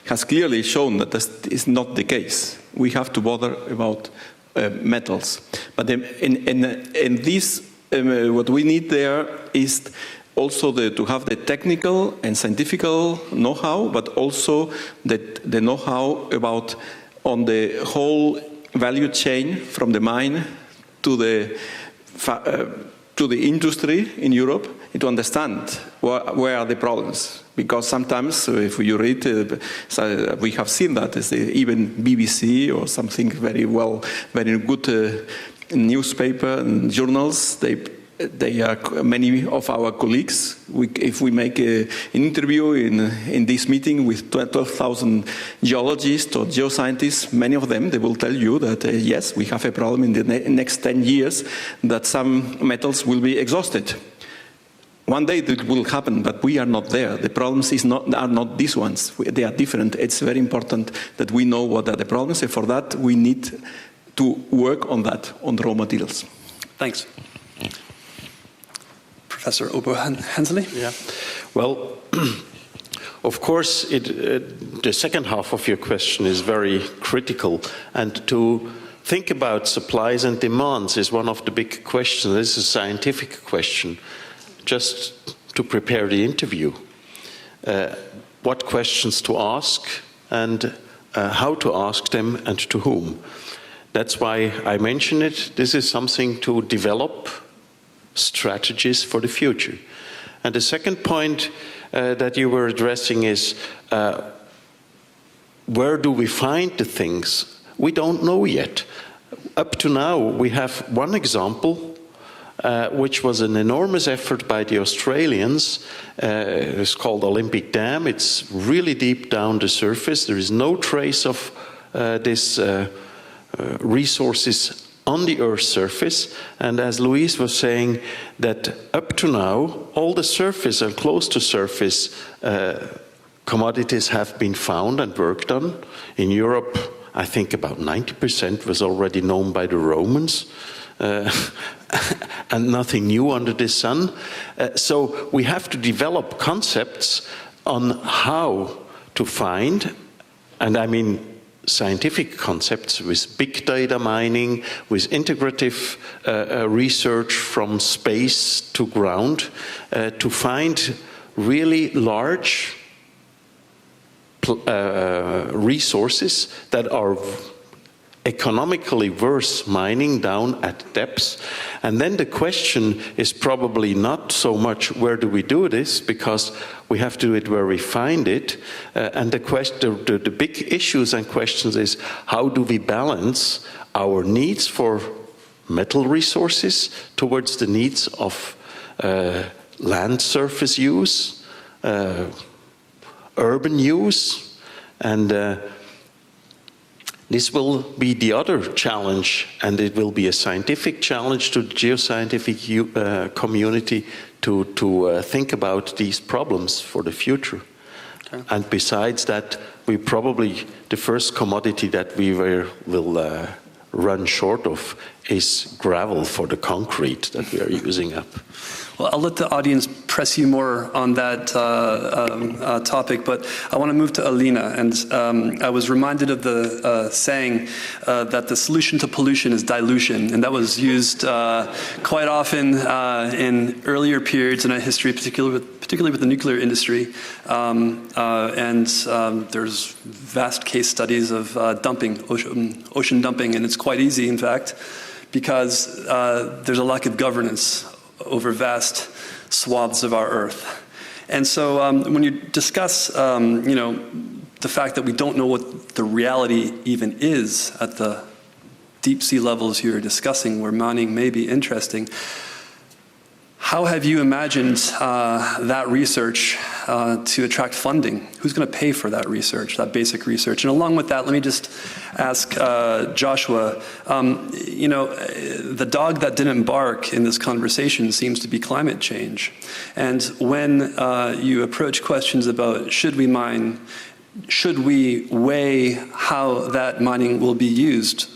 has clearly shown that this is not the case. We have to bother about metals. But in this, what we need there is also to have the technical and scientific know-how, but also the know-how about on the whole value chain from the mine to the industry in Europe, to understand where are the problems. Because sometimes, if you read, we have seen that even BBC or something very good newspaper and journals, they are many of our colleagues. If we make an interview in this meeting with 12,000 geologists or geoscientists, many of them, they will tell you that yes, we have a problem in the next 10 years that some metals will be exhausted. One day that will happen, but we are not there. The problems are not these ones. They are different. It's very important that we know what are the problems, and for that we need to work on that, on raw materials. Thanks. Professor Oberhensley? Yeah. Well, Of course, the second half of your question is very critical, and to think about supplies and demands is one of the big questions. This is a scientific question. Just to prepare the interview, what questions to ask and how to ask them and to whom. That's why I mention it. This is something to develop strategies for the future. And the second point that you were addressing is where do we find the things? We don't know yet. Up to now, we have one example, which was an enormous effort by the Australians. It's called Olympic Dam. It's really deep down the surface. There is no trace of this resources on the Earth's surface, and as Louise was saying, that up to now, all the surface and close to surface commodities have been found and worked on. In Europe, I think about 90% was already known by the Romans, and nothing new under the sun. So we have to develop concepts on how to find, and I mean scientific concepts with big data mining, with integrative research from space to ground, to find really large resources that are economically worth mining down at depths. And then the question is probably not so much where do we do this, because we have to do it where we find it. And the big issues and questions is how do we balance our needs for metal resources towards the needs of land surface use, urban use, and this will be the other challenge, and it will be a scientific challenge to the geoscientific community to think about these problems for the future. Okay. And besides that, we probably, the first commodity that we will run short of is gravel for the concrete that we are using up. Well, I'll let the audience press you more on that topic, but I want to move to Alina. And I was reminded of the saying that the solution to pollution is dilution, and that was used quite often in earlier periods in our history, particularly with the nuclear industry. There's vast case studies of dumping, ocean dumping, and it's quite easy, in fact, because there's a lack of governance over vast swaths of our Earth. And so when you discuss, the fact that we don't know what the reality even is at the deep sea levels you're discussing, where mining may be interesting, how have you imagined that research to attract funding? Who's going to pay for that research, that basic research? And along with that, let me just ask Joshua, the dog that didn't bark in this conversation seems to be climate change. And when you approach questions about should we mine, should we weigh how that mining will be used,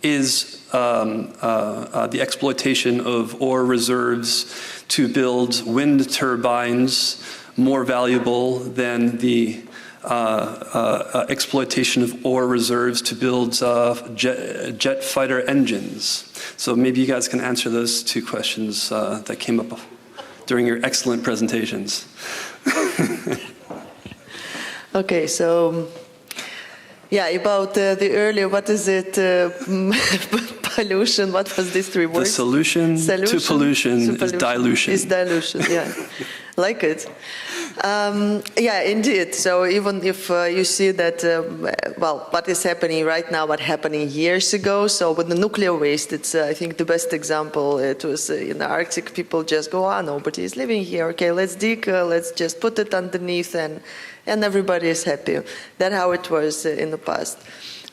is the exploitation of ore reserves to build wind turbines more valuable than the exploitation of ore reserves to build jet fighter engines? So maybe you guys can answer those two questions that came up during your excellent presentations. Okay, so yeah, about the earlier, what is it, pollution, what was this three words? The solution to pollution is dilution. Is dilution, yeah, like it. Yeah, indeed. So even if you see that, what is happening right now, what happened years ago, so with the nuclear waste, it's, I think, the best example. It was in the Arctic, people just go, nobody is living here, okay, let's dig, let's just put it underneath, and everybody is happy. That's how it was in the past.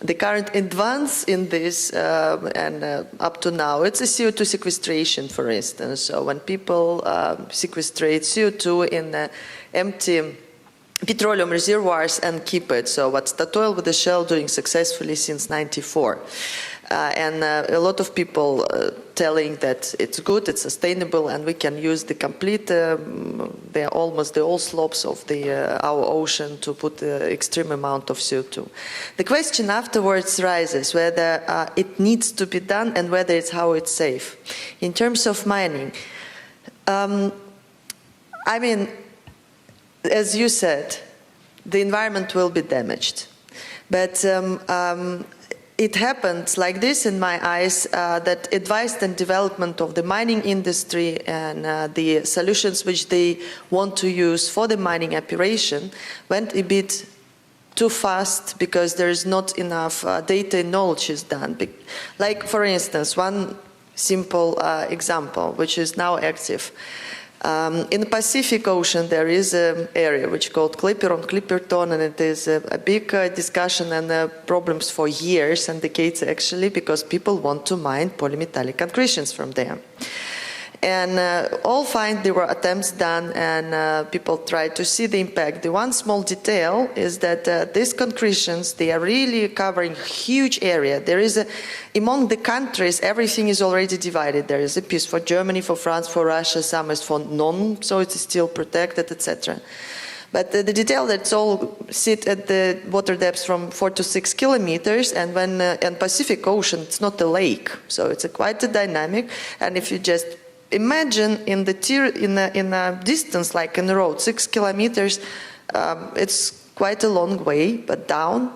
The current advance in this, and up to now, it's a CO2 sequestration, for instance. So when people sequestrate CO2 in empty petroleum reservoirs and keep it. So what Statoil with the Shell doing successfully since '94. and a lot of people telling that it's good, it's sustainable, and we can use the complete, almost the all slopes of our ocean to put the extreme amount of CO2. The question afterwards rises whether it needs to be done and whether how it's safe. In terms of mining, I mean, as you said, the environment will be damaged. But it happened like this in my eyes, that advice and development of the mining industry and the solutions which they want to use for the mining operation went a bit too fast because there is not enough data and knowledge is done. Like, for instance, one simple example, which is now active. In the Pacific Ocean, there is an area which is called Clipperton, and it is a big discussion and problems for years and decades, actually, because people want to mine polymetallic concretions from there. And all fine, there were attempts done, and people tried to see the impact. The one small detail is that these concretions, they are really covering huge area. There is among the countries, everything is already divided. There is a piece for Germany, for France, for Russia, some is for none, so it is still protected, etc. But the detail that's all sit at the water depths from 4 to 6 kilometers, and when in Pacific Ocean, it's not a lake, so it's quite a dynamic. And if you just imagine in a distance like in the road, 6 kilometers, it's quite a long way, but down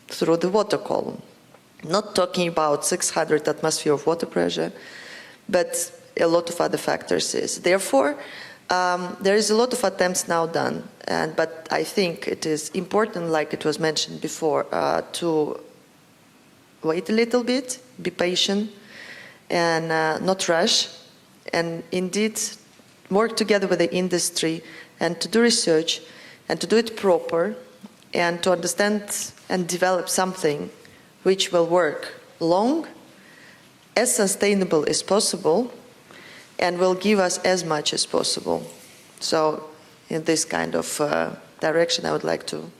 through the water column. Not talking about 600 atmosphere of water pressure, but a lot of other factors is. Therefore, there is a lot of attempts now done, but I think it is important, like it was mentioned before, to wait a little bit, be patient, and not rush, and indeed work together with the industry and to do research and to do it proper and to understand and develop something which will work long, as sustainable as possible, and will give us as much as possible. So in this kind of direction, I would like to.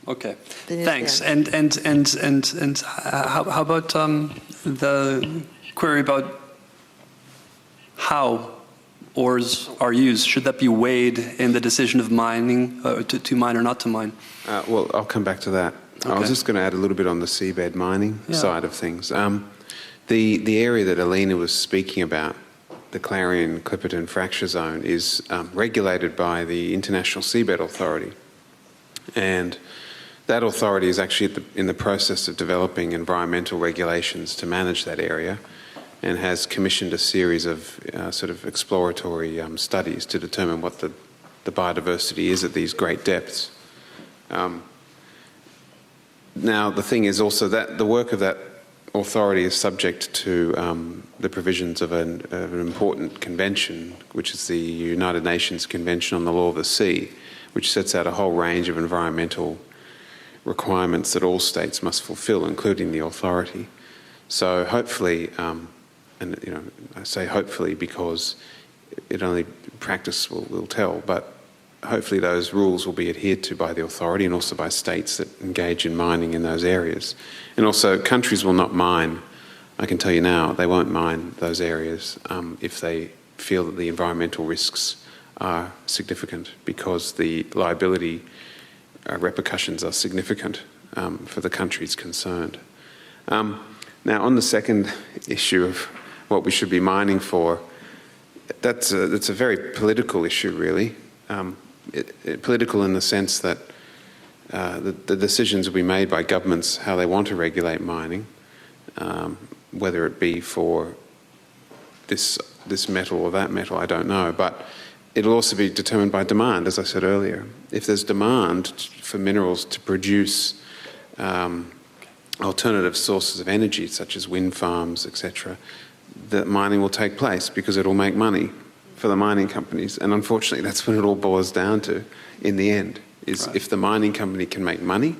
Okay, thanks. And how about the query about how ores are used? Should that be weighed in the decision of mining, to mine or not to mine? Well, I'll come back to that. Okay. I was just going to add a little bit on the seabed mining side of things. The area that Alina was speaking about, the Clarion-Clipperton fracture zone, is regulated by the International Seabed Authority. And that authority is actually in the process of developing environmental regulations to manage that area, and has commissioned a series of sort of exploratory studies to determine what the biodiversity is at these great depths. Now, the thing is also that the work of that authority is subject to the provisions of an important convention, which is the United Nations Convention on the Law of the Sea, which sets out a whole range of environmental requirements that all states must fulfill, including the authority. So hopefully, and I say hopefully because it only practice will tell, but hopefully those rules will be adhered to by the authority and also by states that engage in mining in those areas. And also countries will not mine, I can tell you now, they won't mine those areas if they feel that the environmental risks are significant, because the liability repercussions are significant for the countries concerned. Now, on the second issue of what we should be mining for, that's a very political issue, really. Political in the sense that the decisions will be made by governments how they want to regulate mining, whether it be for this metal or that metal, I don't know, but it'll also be determined by demand, as I said earlier. If there's demand for minerals to produce alternative sources of energy, such as wind farms, etc., that mining will take place because it'll make money for the mining companies. And unfortunately, that's what it all boils down to in the end, is if the mining company can make money,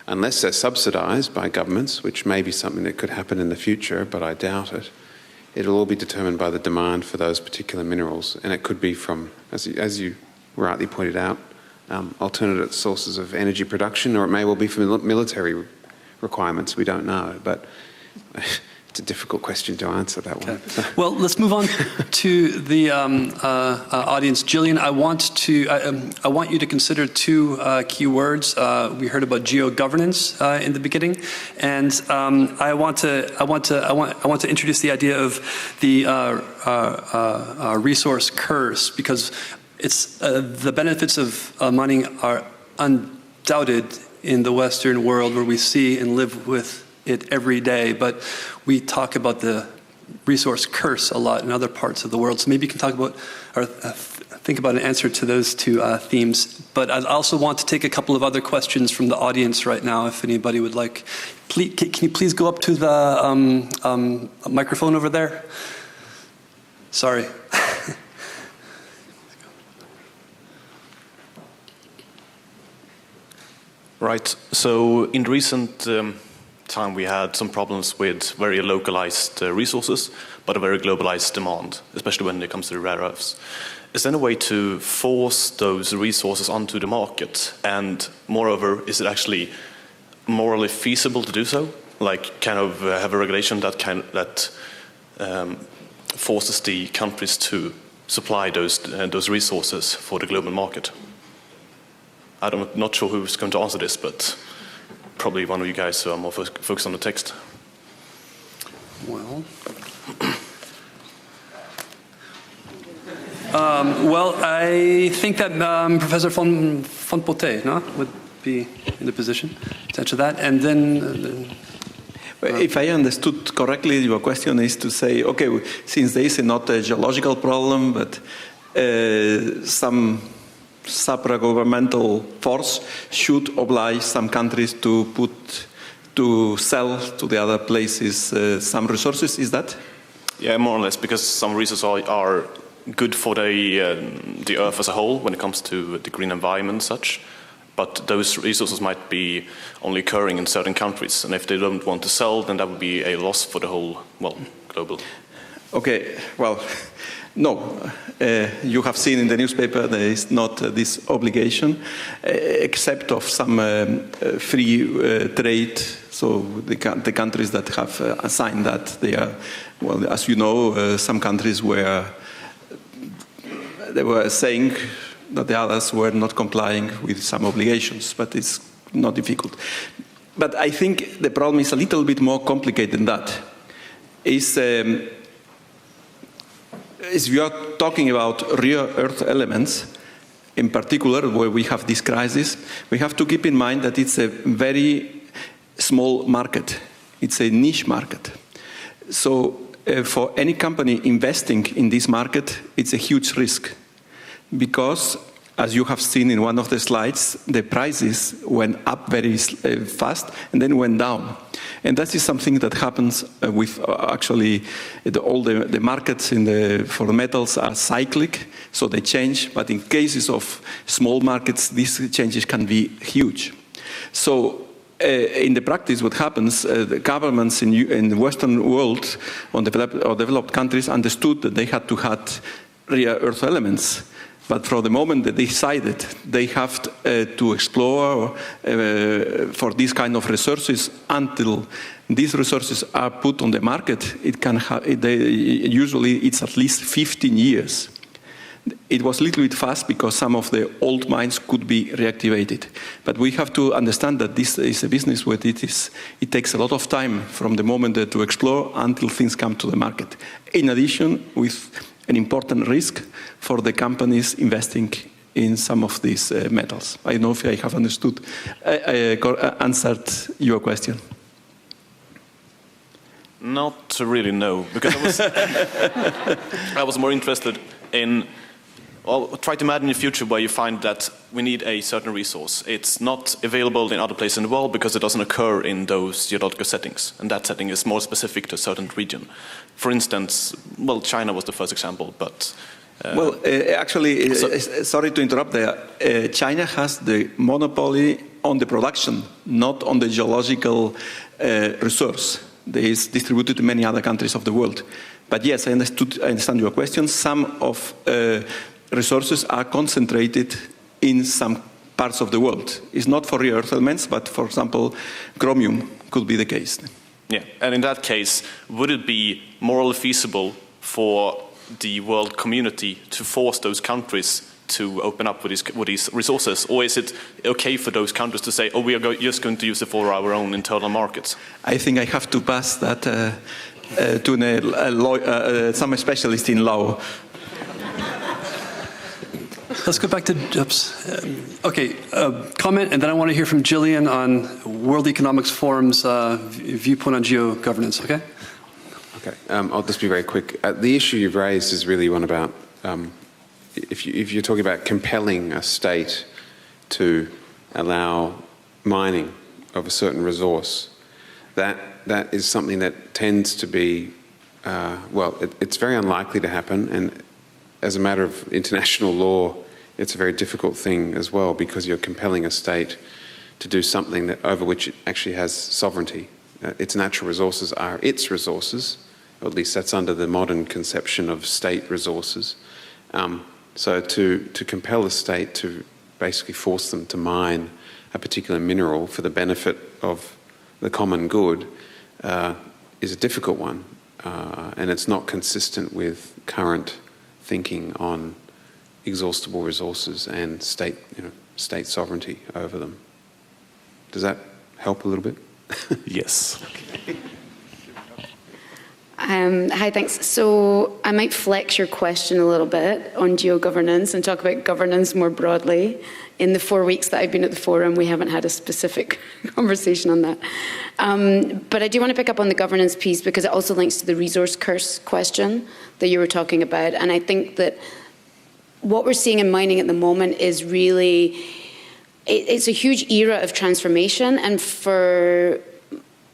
unless they're subsidised by governments, which may be something that could happen in the future, but I doubt it, it'll all be determined by the demand for those particular minerals. And it could be from, as you rightly pointed out, alternative sources of energy production, or it may well be from military requirements, we don't know. But it's a difficult question to answer, that one. Well, let's move on to the audience. Gillian, I want you to consider two key words. We heard about geo-governance in the beginning, and I want to introduce the idea of the resource curse, because it's the benefits of mining are undoubted in the Western world, where we see and live with it every day, but we talk about the resource curse a lot in other parts of the world. So maybe you can talk about, or think about an answer to those two themes. But I also want to take a couple of other questions from the audience right now, if anybody would like. Please, can you please go up to the microphone over there? Sorry. Right. So in recent time, we had some problems with very localized resources, but a very globalized demand, especially when it comes to rare earths. Is there any way to force those resources onto the market? And moreover, is it actually morally feasible to do so? Like, kind of have a regulation that forces the countries to supply those resources for the global market? I'm not sure who's going to answer this, but probably one of you guys who are more focused on the text. Well, well, I think that Professor von Poté would be in the position to answer that, and then. If I understood correctly, your question is to say, okay, since there is not a geological problem, but some supra-governmental force should oblige some countries to sell to the other places some resources, is that? Yeah, more or less, because some resources are good for the earth as a whole when it comes to the green environment and such, but those resources might be only occurring in certain countries, and if they don't want to sell, then that would be a loss for the whole, well, global. Okay, well, no. You have seen in the newspaper there is not this obligation, except of some free trade. So the countries that have assigned that, they are, well, as you know, some countries they were saying that the others were not complying with some obligations, but it's not difficult. But I think the problem is a little bit more complicated than that. If you are talking about rare earth elements, in particular, where we have this crisis, we have to keep in mind that it's a very small market. It's a niche market. So for any company investing in this market, it's a huge risk. Because, as you have seen in one of the slides, the prices went up very fast and then went down. And that is something that happens with actually all the markets for the metals are cyclic, so they change. But in cases of small markets, these changes can be huge. So in the practice, what happens, the governments in the Western world, or developed countries, understood that they had to have rare earth elements. But from the moment that they decided they have to explore for these kind of resources until these resources are put on the market, usually it's at least 15 years. It was a little bit fast because some of the old mines could be reactivated. But we have to understand that this is a business where it takes a lot of time from the moment to explore until things come to the market. In addition, with an important risk for the companies investing in some of these metals. I don't know if I have understood, answered your question. Not really, no, because I was more interested in, well, try to imagine a future where you find that we need a certain resource. It's not available in other places in the world because it doesn't occur in those geological settings, and that setting is more specific to a certain region. For instance, well, China was the first example, but... actually, sorry to interrupt there. China has the monopoly on the production, not on the geological resource. It is distributed to many other countries of the world. But yes, I understand your question. Some of resources are concentrated in some parts of the world. It's not for rare earth elements, but for example, chromium could be the case. Yeah, and in that case, would it be morally feasible for the world community to force those countries to open up with these resources? Or is it okay for those countries to say, oh, we are just going to use it for our own internal markets? I think I have to pass that to some specialist in law. Let's go back to comment, and then I want to hear from Gillian on World Economics Forum's viewpoint on geo-governance, okay? Okay, I'll just be very quick. The issue you've raised is really one about, if you're talking about compelling a state to allow mining of a certain resource, that is something that tends to be, it's very unlikely to happen, and as a matter of international law, it's a very difficult thing as well, because you're compelling a state to do something over which it actually has sovereignty. Its natural resources are its resources, or at least that's under the modern conception of state resources. So to compel a state to basically force them to mine a particular mineral for the benefit of the common good is a difficult one, and it's not consistent with current thinking on exhaustible resources and state sovereignty over them. Does that help a little bit? Yes. Hi, thanks. So I might flex your question a little bit on geo-governance and talk about governance more broadly. In the 4 weeks that I've been at the forum, we haven't had a specific conversation on that. But I do want to pick up on the governance piece, because it also links to the resource curse question that you were talking about. And I think that what we're seeing in mining at the moment is really, it's a huge era of transformation, and for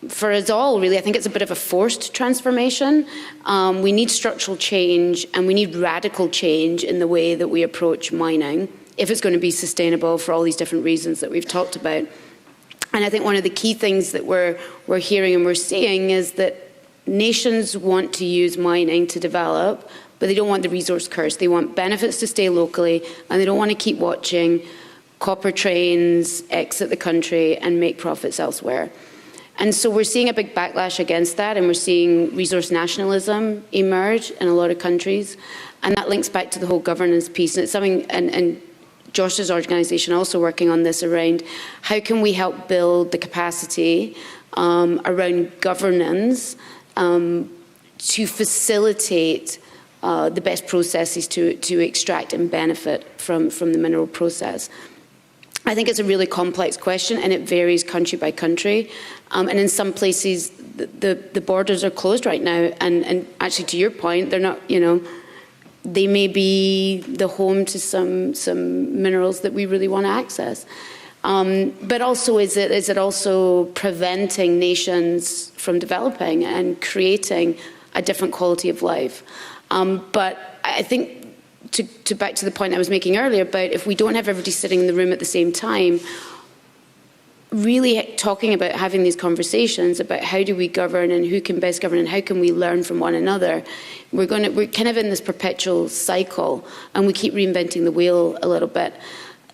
us all, really, I think it's a bit of a forced transformation. We need structural change, and we need radical change in the way that we approach mining, if it's going to be sustainable for all these different reasons that we've talked about. And I think one of the key things that we're hearing and we're seeing is that nations want to use mining to develop, but they don't want the resource curse. They want benefits to stay locally, and they don't want to keep watching copper trains exit the country and make profits elsewhere. And so we're seeing a big backlash against that, and we're seeing resource nationalism emerge in a lot of countries. And that links back to the whole governance piece. And it's something, and Josh's organisation also working on this, around how can we help build the capacity around governance to facilitate the best processes to extract and benefit from the mineral process. I think it's a really complex question, and it varies country by country. And in some places, the borders are closed right now. And actually, to your point, they're not, they may be the home to some minerals that we really want to access. But also, is it also preventing nations from developing and creating a different quality of life? But I think, to back to the point I was making earlier about if we don't have everybody sitting in the room at the same time, really talking about having these conversations about how do we govern and who can best govern and how can we learn from one another, we're kind of in this perpetual cycle, and we keep reinventing the wheel a little bit.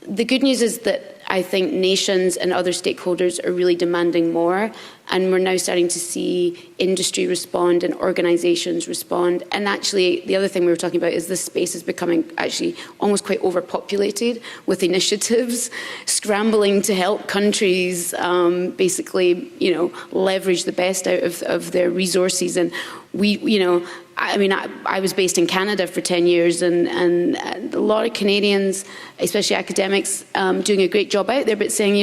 The good news is that I think nations and other stakeholders are really demanding more, and we're now starting to see industry respond and organisations respond. And actually, the other thing we were talking about is this space is becoming actually almost quite overpopulated with initiatives scrambling to help countries basically, leverage the best out of their resources. And I was based in Canada for 10 years, and a lot of Canadians, especially academics, doing a great job out there, but saying,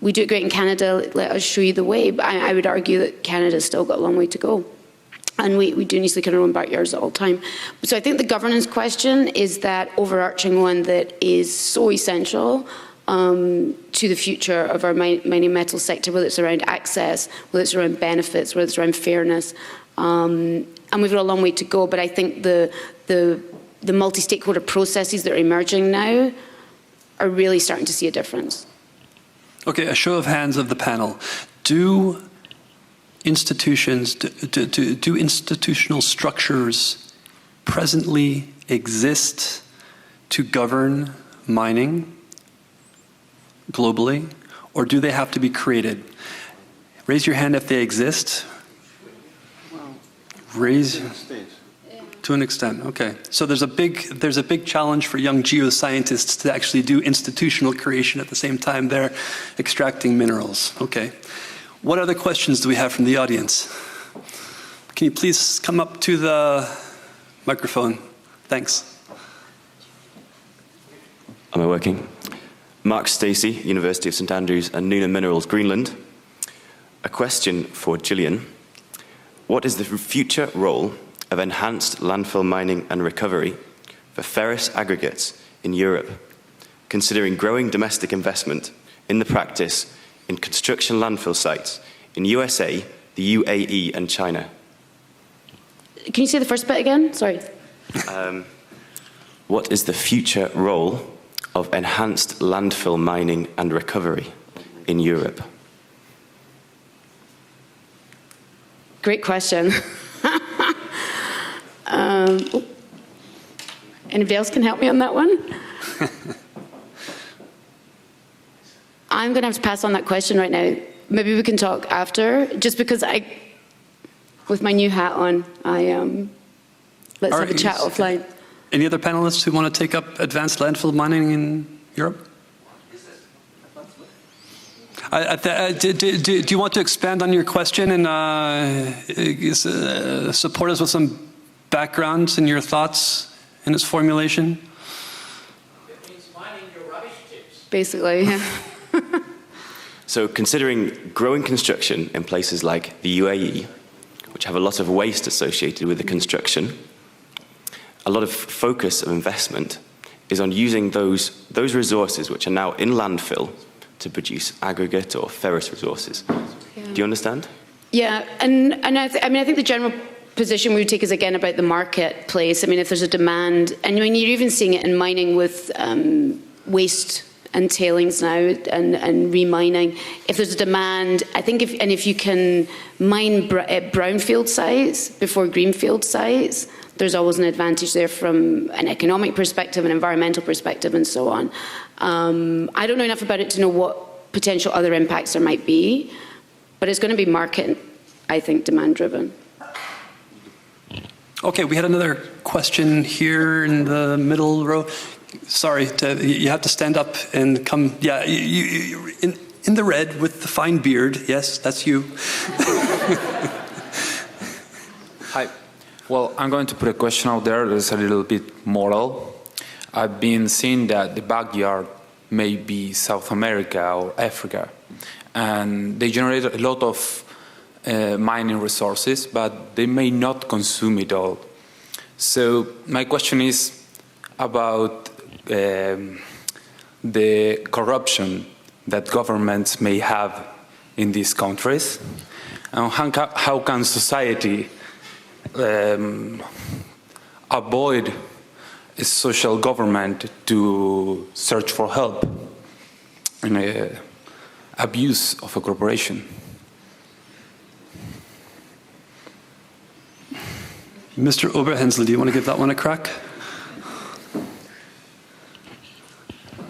we do it great in Canada, let us show you the way. But I would argue that Canada's still got a long way to go. And we do need to look in our own backyards all the time. So I think the governance question is that overarching one that is so essential to the future of our mining metal sector, whether it's around access, whether it's around benefits, whether it's around fairness. And we've got a long way to go, but I think the multi-stakeholder processes that are emerging now are really starting to see a difference. Okay, a show of hands of the panel. Do institutions, do institutional structures presently exist to govern mining? globally, or do they have to be created? Raise your hand if they exist. Raise to an extent. Okay. So there's a big challenge for young geoscientists to actually do institutional creation at the same time they're extracting minerals. Okay. What other questions do we have from the audience? Can you please come up to the microphone? Thanks. Am I working? Mark Stacey, University of St Andrews and Nuna Minerals, Greenland. A question for Gillian. What is the future role of enhanced landfill mining and recovery for ferrous aggregates in Europe, considering growing domestic investment in the practice in construction landfill sites in USA, the UAE and China? Can you say the first bit again? Sorry. What is the future role of enhanced landfill mining and recovery in Europe? Great question. Anybody else can help me on that one? I'm going to have to pass on that question right now. Maybe we can talk after, just because with my new hat on, let's have a chat offline. Any other panelists who want to take up advanced landfill mining in Europe? Do you want to expand on your question and support us with some background in your thoughts in its formulation? It means mining your rubbish chips. Basically, yeah. So considering growing construction in places like the UAE, which have a lot of waste associated with the construction, a lot of focus of investment is on using those resources which are now in landfill to produce aggregate or ferrous resources. Yeah. Do you understand? Yeah, and I think the general position we would take is again about the marketplace. I mean, if there's a demand, and I mean, you're even seeing it in mining with waste and tailings now and remining. If there's a demand, I think if you can mine brownfield sites before greenfield sites, there's always an advantage there from an economic perspective, an environmental perspective, and so on. I don't know enough about it to know what potential other impacts there might be, but it's going to be market, I think, demand-driven. Okay, we had another question here in the middle row. Sorry, you have to stand up and come. Yeah, in the red with the fine beard. Yes, that's you. Hi. Well, I'm going to put a question out there that's a little bit moral. I've been seeing that the backyard may be South America or Africa, and they generate a lot of mining resources, but they may not consume it all. So my question is about the corruption that governments may have in these countries, and how can society avoid a social government to search for help in abuse of a corporation? Mr. Oberhensel, do you want to give that one a crack?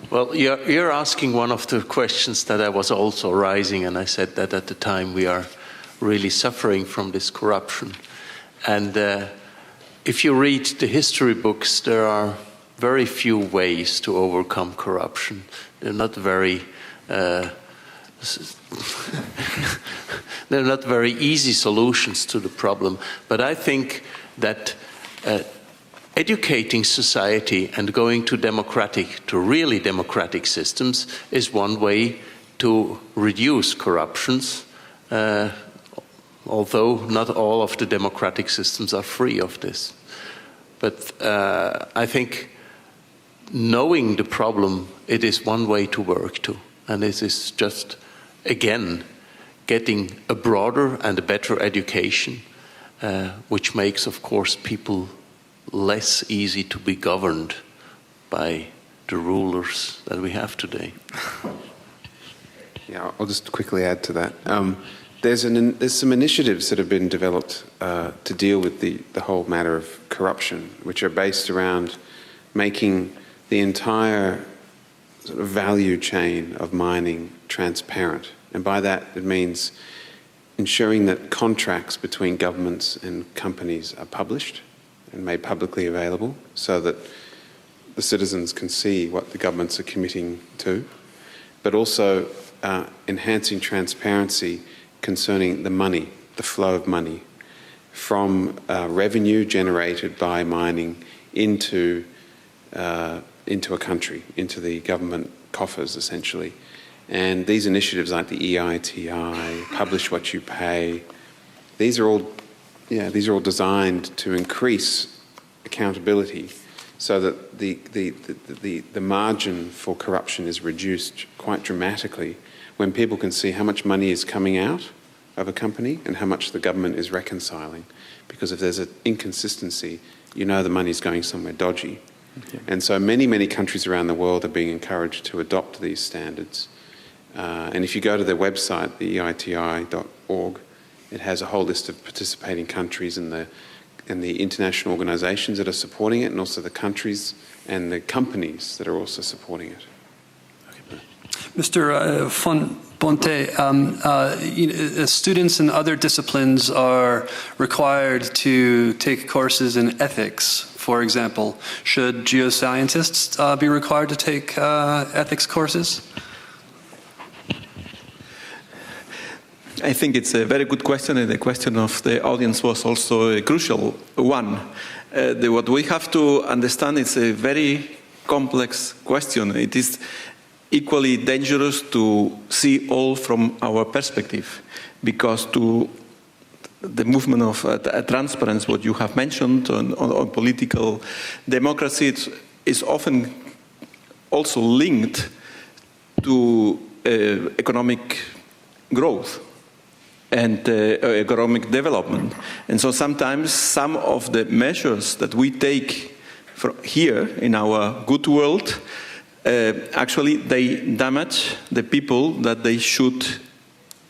Well, you're asking one of the questions that I was also raising, and I said that at the time we are really suffering from this corruption. And if you read the history books, there are very few ways to overcome corruption. They're not very easy solutions to the problem. But I think that educating society and going to really democratic systems is one way to reduce corruptions. Although not all of the democratic systems are free of this. But I think knowing the problem, it is one way to work to. And it is just, again, getting a broader and a better education, which makes, of course, people less easy to be governed by the rulers that we have today. Yeah, I'll just quickly add to that. There's some initiatives that have been developed to deal with the whole matter of corruption, which are based around making the entire sort of value chain of mining transparent. And by that, it means ensuring that contracts between governments and companies are published and made publicly available so that the citizens can see what the governments are committing to, but also enhancing transparency concerning the money, the flow of money from revenue generated by mining into a country, into the government coffers, essentially. And these initiatives like the EITI, Publish What You Pay, these are all designed to increase accountability so that the margin for corruption is reduced quite dramatically when people can see how much money is coming out of a company and how much the government is reconciling. Because if there's an inconsistency, you know the money's going somewhere dodgy. Okay. And so many countries around the world are being encouraged to adopt these standards. And if you go to their website, the EITI.org, it has a whole list of participating countries and the international organisations that are supporting it, and also the countries and the companies that are also supporting it. Okay. Mr. von Bonte, students in other disciplines are required to take courses in ethics, for example. Should geoscientists be required to take ethics courses? I think it's a very good question, and the question of the audience was also a crucial one. What we have to understand is a very complex question. It is equally dangerous to see all from our perspective, because to the movement of transparency, what you have mentioned on political democracy, is often also linked to economic growth and economic development. And so sometimes some of the measures that we take here in our good world, actually they damage the people that they should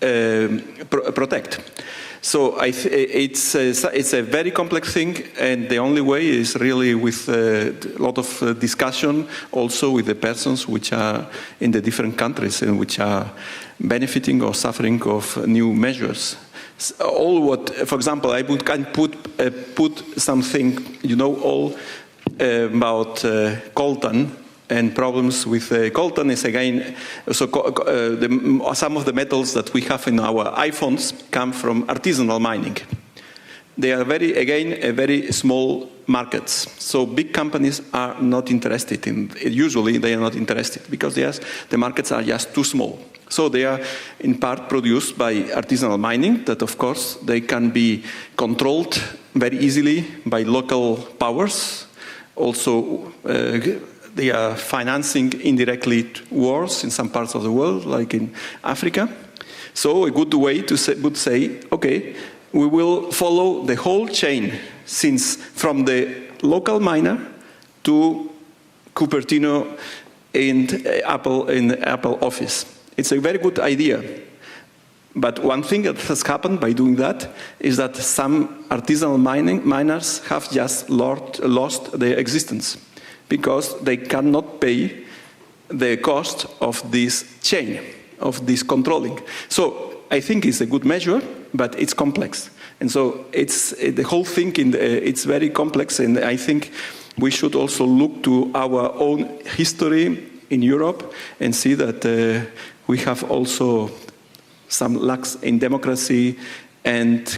protect. So it's a very complex thing, and the only way is really with a lot of discussion, also with the persons which are in the different countries and which are benefiting or suffering of new measures. For example, I can put something, all about coltan. And problems with coltan is again, some of the metals that we have in our iPhones come from artisanal mining. They are very small markets. So big companies are not interested in, usually they are not interested because the markets are just too small. So they are in part produced by artisanal mining that of course they can be controlled very easily by local powers. Also, they are financing indirectly wars in some parts of the world, like in Africa. So a good way to say, okay, we will follow the whole chain, since from the local miner to Cupertino in Apple office. It's a very good idea. But one thing that has happened by doing that is that some artisanal miners have just lost their existence, because they cannot pay the cost of this chain, of this controlling. So I think it's a good measure, but it's complex. And so it's the whole thing, it's very complex, and I think we should also look to our own history in Europe and see that we have also some lacks in democracy and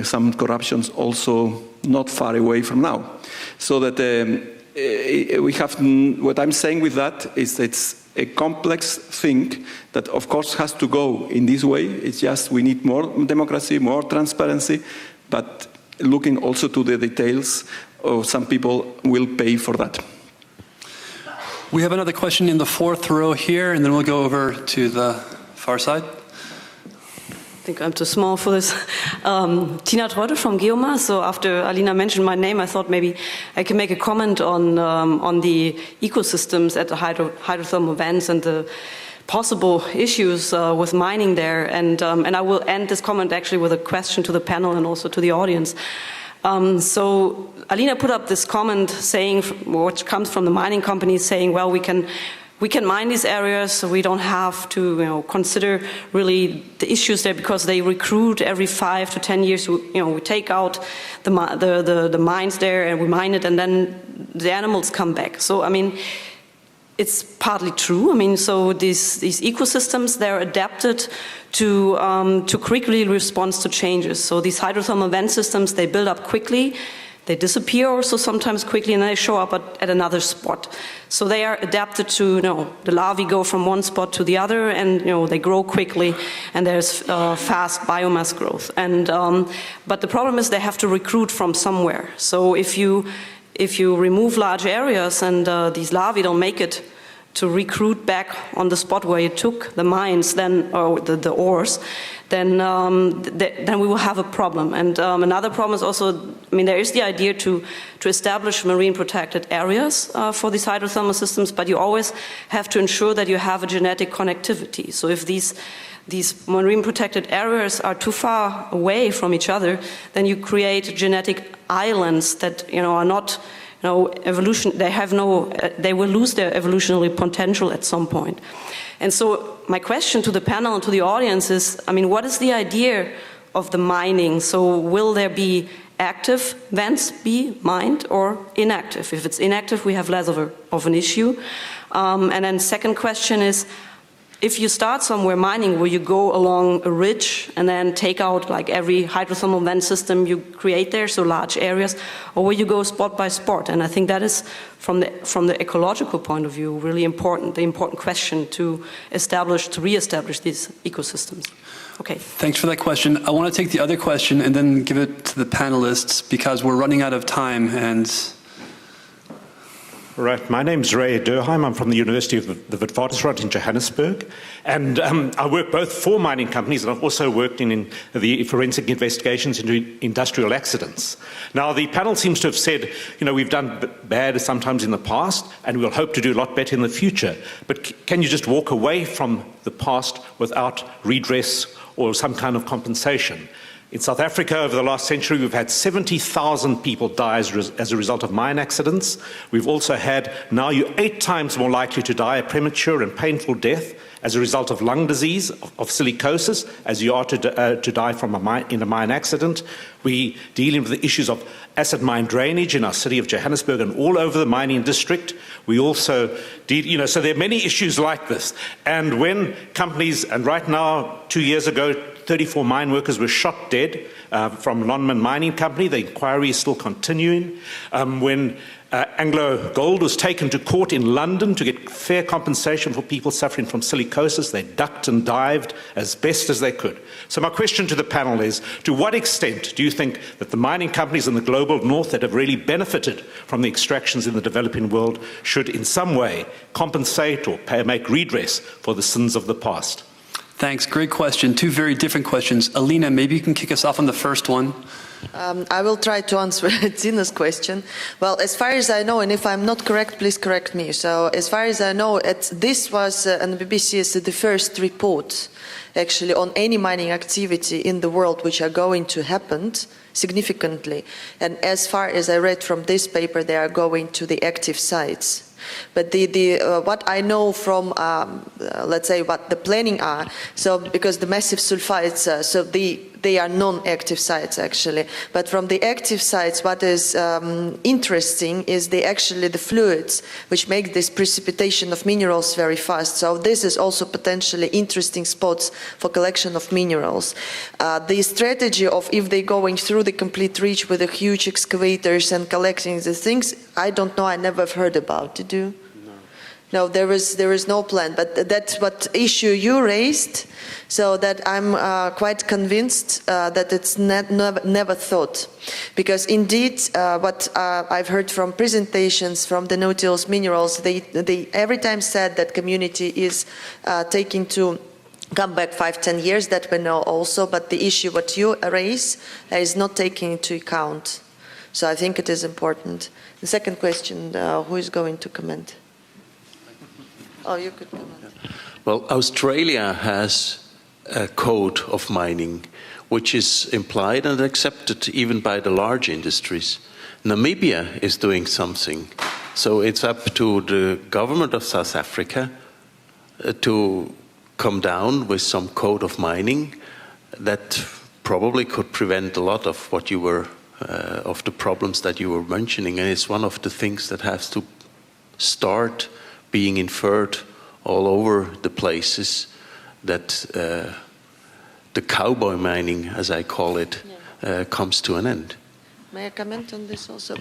some corruptions also not far away from now. So that we have, what I'm saying with that is it's a complex thing that of course has to go in this way. It's just we need more democracy, more transparency, but looking also to the details, some people will pay for that. We have another question in the fourth row here, and then we'll go over to the far side. I think I'm too small for this. Tina Treute from Geoma. So after Alina mentioned my name, I thought maybe I can make a comment on the ecosystems at the hydrothermal vents and the possible issues with mining there. And I will end this comment actually with a question to the panel and also to the audience. So Alina put up this comment saying, which comes from the mining companies, saying, well, we can we can mine these areas, so we don't have to consider really the issues there, because they recruit every 5 to 10 years. We take out the mines there and we mine it, and then the animals come back. So I mean, it's partly true. I mean, so these ecosystems, they're adapted to quickly respond to changes. So these hydrothermal vent systems, they build up quickly. They disappear also sometimes quickly, and they show up at another spot. So they are adapted to, the larvae go from one spot to the other, and they grow quickly, and there's fast biomass growth. And but the problem is they have to recruit from somewhere. So if you remove large areas and these larvae don't make it to recruit back on the spot where you took the mines, or the ores, then we will have a problem. And another problem is also, I mean, there is the idea to establish marine protected areas for these hydrothermal systems, but you always have to ensure that you have a genetic connectivity. So if these marine protected areas are too far away from each other, then you create genetic islands that are not evolution. They will lose their evolutionary potential at some point. And so my question to the panel and to the audience is, I mean, what is the idea of the mining? So will there be active vents be mined or inactive? If it's inactive, we have less of an issue. And then second question is, if you start somewhere mining, will you go along a ridge and then take out like every hydrothermal vent system you create there, so large areas, or will you go spot by spot? And I think that is, from the ecological point of view, really important, the important question to re-establish these ecosystems. Okay. Thanks for that question. I want to take the other question and then give it to the panelists, because we're running out of time. And right, my name's Ray Durheim. I'm from the University of the Witwatersrand in Johannesburg. And I work both for mining companies, and I've also worked in the forensic investigations into industrial accidents. Now, the panel seems to have said, we've done bad sometimes in the past, and we'll hope to do a lot better in the future. But can you just walk away from the past without redress or some kind of compensation? In South Africa, over the last century, we've had 70,000 people die as a result of mine accidents. We've also had, now you're 8 times more likely to die a premature and painful death as a result of lung disease, of silicosis, as you are to die from in a mine accident. We dealing with the issues of acid mine drainage in our city of Johannesburg and all over the mining district. We also deal, so there are many issues like this. And when companies, and right now, 2 years ago, 34 mine workers were shot dead from Lonmin Mining Company. The inquiry is still continuing. When Anglo Gold was taken to court in London to get fair compensation for people suffering from silicosis, they ducked and dived as best as they could. So my question to the panel is, to what extent do you think that the mining companies in the global north that have really benefited from the extractions in the developing world should in some way compensate or make redress for the sins of the past? thanks, great question. 2 very different questions. Alina, maybe you can kick us off on the first one. I will try to answer Tina's question. Well, as far as I know, and if I'm not correct, please correct me. So as far as I know, this was, and the BBC is the first report actually on any mining activity in the world which are going to happen significantly. And as far as I read from this paper, they are going to the active sites. But what I know from, let's say, what the planning are, so because the massive sulfides, so they are non-active sites actually. But from the active sites, what is interesting is actually the fluids, which make this precipitation of minerals very fast. So this is also potentially interesting spots for collection of minerals. The strategy of if they're going through the complete reach with the huge excavators and collecting the things, I don't know, I never have heard about. Did you? No, there is no plan, but that's what issue you raised, so that I'm quite convinced that it's never thought. Because indeed, what I've heard from presentations from the Nautilus Minerals, they every time said that community is taking to come back 5-10 years, that we know also, but the issue what you raise is not taken into account. So I think it is important. The second question, who is going to comment? Oh, you could comment. Well, Australia has a code of mining which is implied and accepted even by the large industries. Namibia is doing something. So it's up to the government of South Africa to come down with some code of mining that probably could prevent a lot of what you were, of the problems that you were mentioning. And it's one of the things that has to start being inferred all over the places that the cowboy mining, as I call it, comes to an end. May I comment on this also?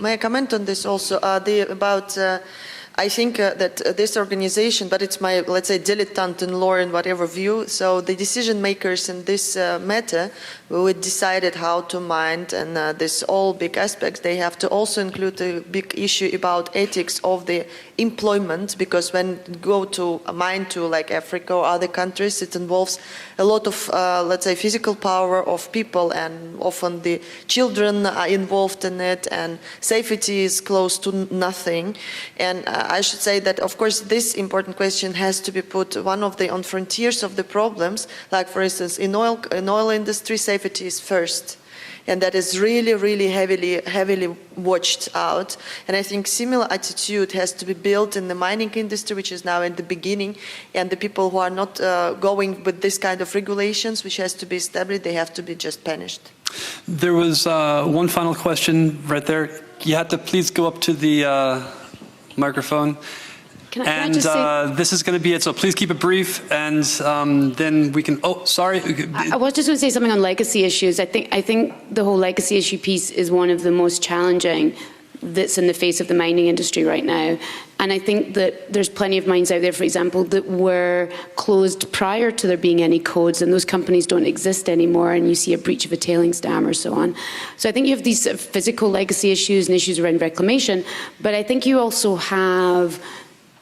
I think that this organization, but it's my, let's say, dilettante in law and whatever view, so the decision makers in this matter who decided how to mine and this all big aspects, they have to also include a big issue about ethics of the employment, because when you go to a mine to like Africa or other countries, it involves a lot of, let's say, physical power of people, and often the children are involved in it, and safety is close to nothing. And I should say that, of course, this important question has to be put one of the on frontiers of the problems. Like, for instance, in oil industry, safety is first, and that is really, really heavily watched out. And I think similar attitude has to be built in the mining industry, which is now in the beginning. And the people who are not going with this kind of regulations, which has to be established, they have to be just punished. There was one final question right there. You had to please go up to the microphone. Can I just say, this is going to be it, so please keep it brief, and then we can. Oh, sorry. I was just going to say something on legacy issues. I think the whole legacy issue piece is one of the most challenging that's in the face of the mining industry right now. And I think that there's plenty of mines out there, for example, that were closed prior to there being any codes, and those companies don't exist anymore, and you see a breach of a tailings dam or so on. So I think you have these physical legacy issues and issues around reclamation, but I think you also have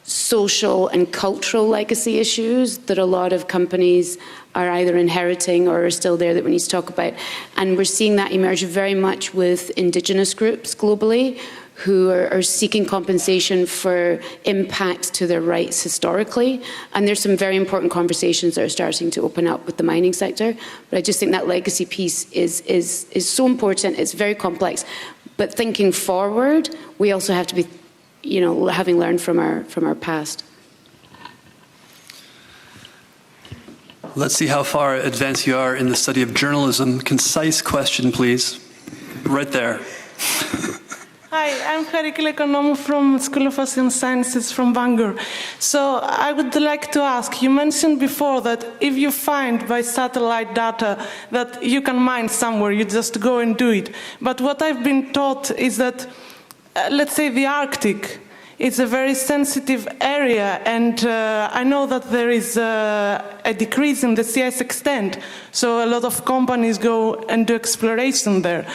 social and cultural legacy issues that a lot of companies are either inheriting or are still there that we need to talk about. And we're seeing that emerge very much with indigenous groups globally who are seeking compensation for impacts to their rights historically. And there's some very important conversations that are starting to open up with the mining sector. But I just think that legacy piece is so important. It's very complex. But thinking forward, we also have to be, you know, having learned from our past. Let's see how far advanced you are in the study of journalism. Concise question, please. Right there. Hi, I'm Harikil Ekonomou from School of Ocean Sciences from Bangor. So I would like to ask, you mentioned before that if you find by satellite data that you can mine somewhere, you just go and do it. But what I've been taught is that let's say the Arctic, it's a very sensitive area, and I know that there is a decrease in the sea ice extent, so a lot of companies go and do exploration there.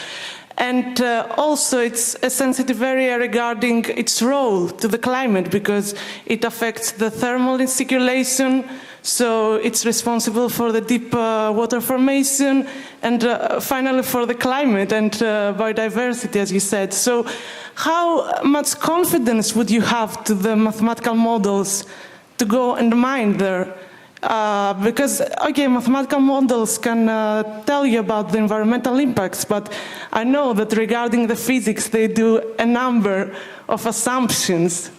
And also it's a sensitive area regarding its role to the climate, because it affects the thermal circulation, so it's responsible for the deep water formation, and finally for the climate and biodiversity, as you said. So how much confidence would you have to the mathematical models to go and mine there? Because, okay, mathematical models can tell you about the environmental impacts, but I know that regarding the physics, they do a number of assumptions.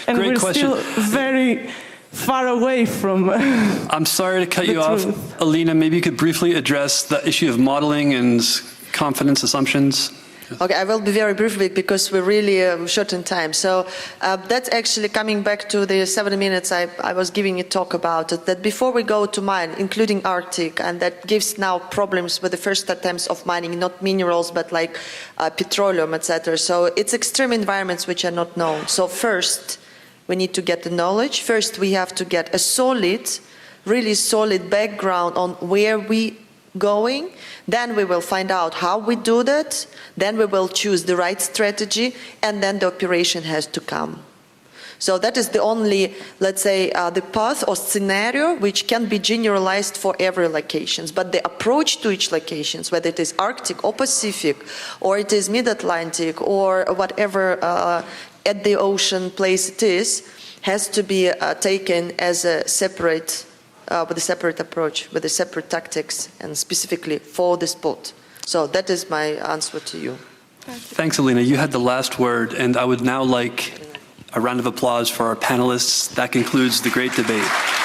And Great we're question. still very far away from I'm sorry to cut you off. Alina, maybe you could briefly address the issue of modeling and confidence assumptions. Okay, I will be very brief because we're really short in time. So that's actually coming back to the 7 minutes I was giving a talk about it, that before we go to mine, including Arctic, and that gives now problems with the first attempts of mining, not minerals, but like petroleum, etc. So it's extreme environments which are not known. So first, we need to get the knowledge. First, we have to get a solid, really solid background on where we going. Then we will find out how we do that. Then we will choose the right strategy, and then the operation has to come. So that is the only, let's say, the path or scenario which can be generalized for every locations. But the approach to each locations, whether it is Arctic or Pacific, or it is Mid-Atlantic, or whatever at the ocean place it is, has to be taken as a separate with a separate approach, with a separate tactics, and specifically for the spot. So that is my answer to you. Thanks, Alina. You had the last word, and I would now like A round of applause for our panelists. That concludes the great debate.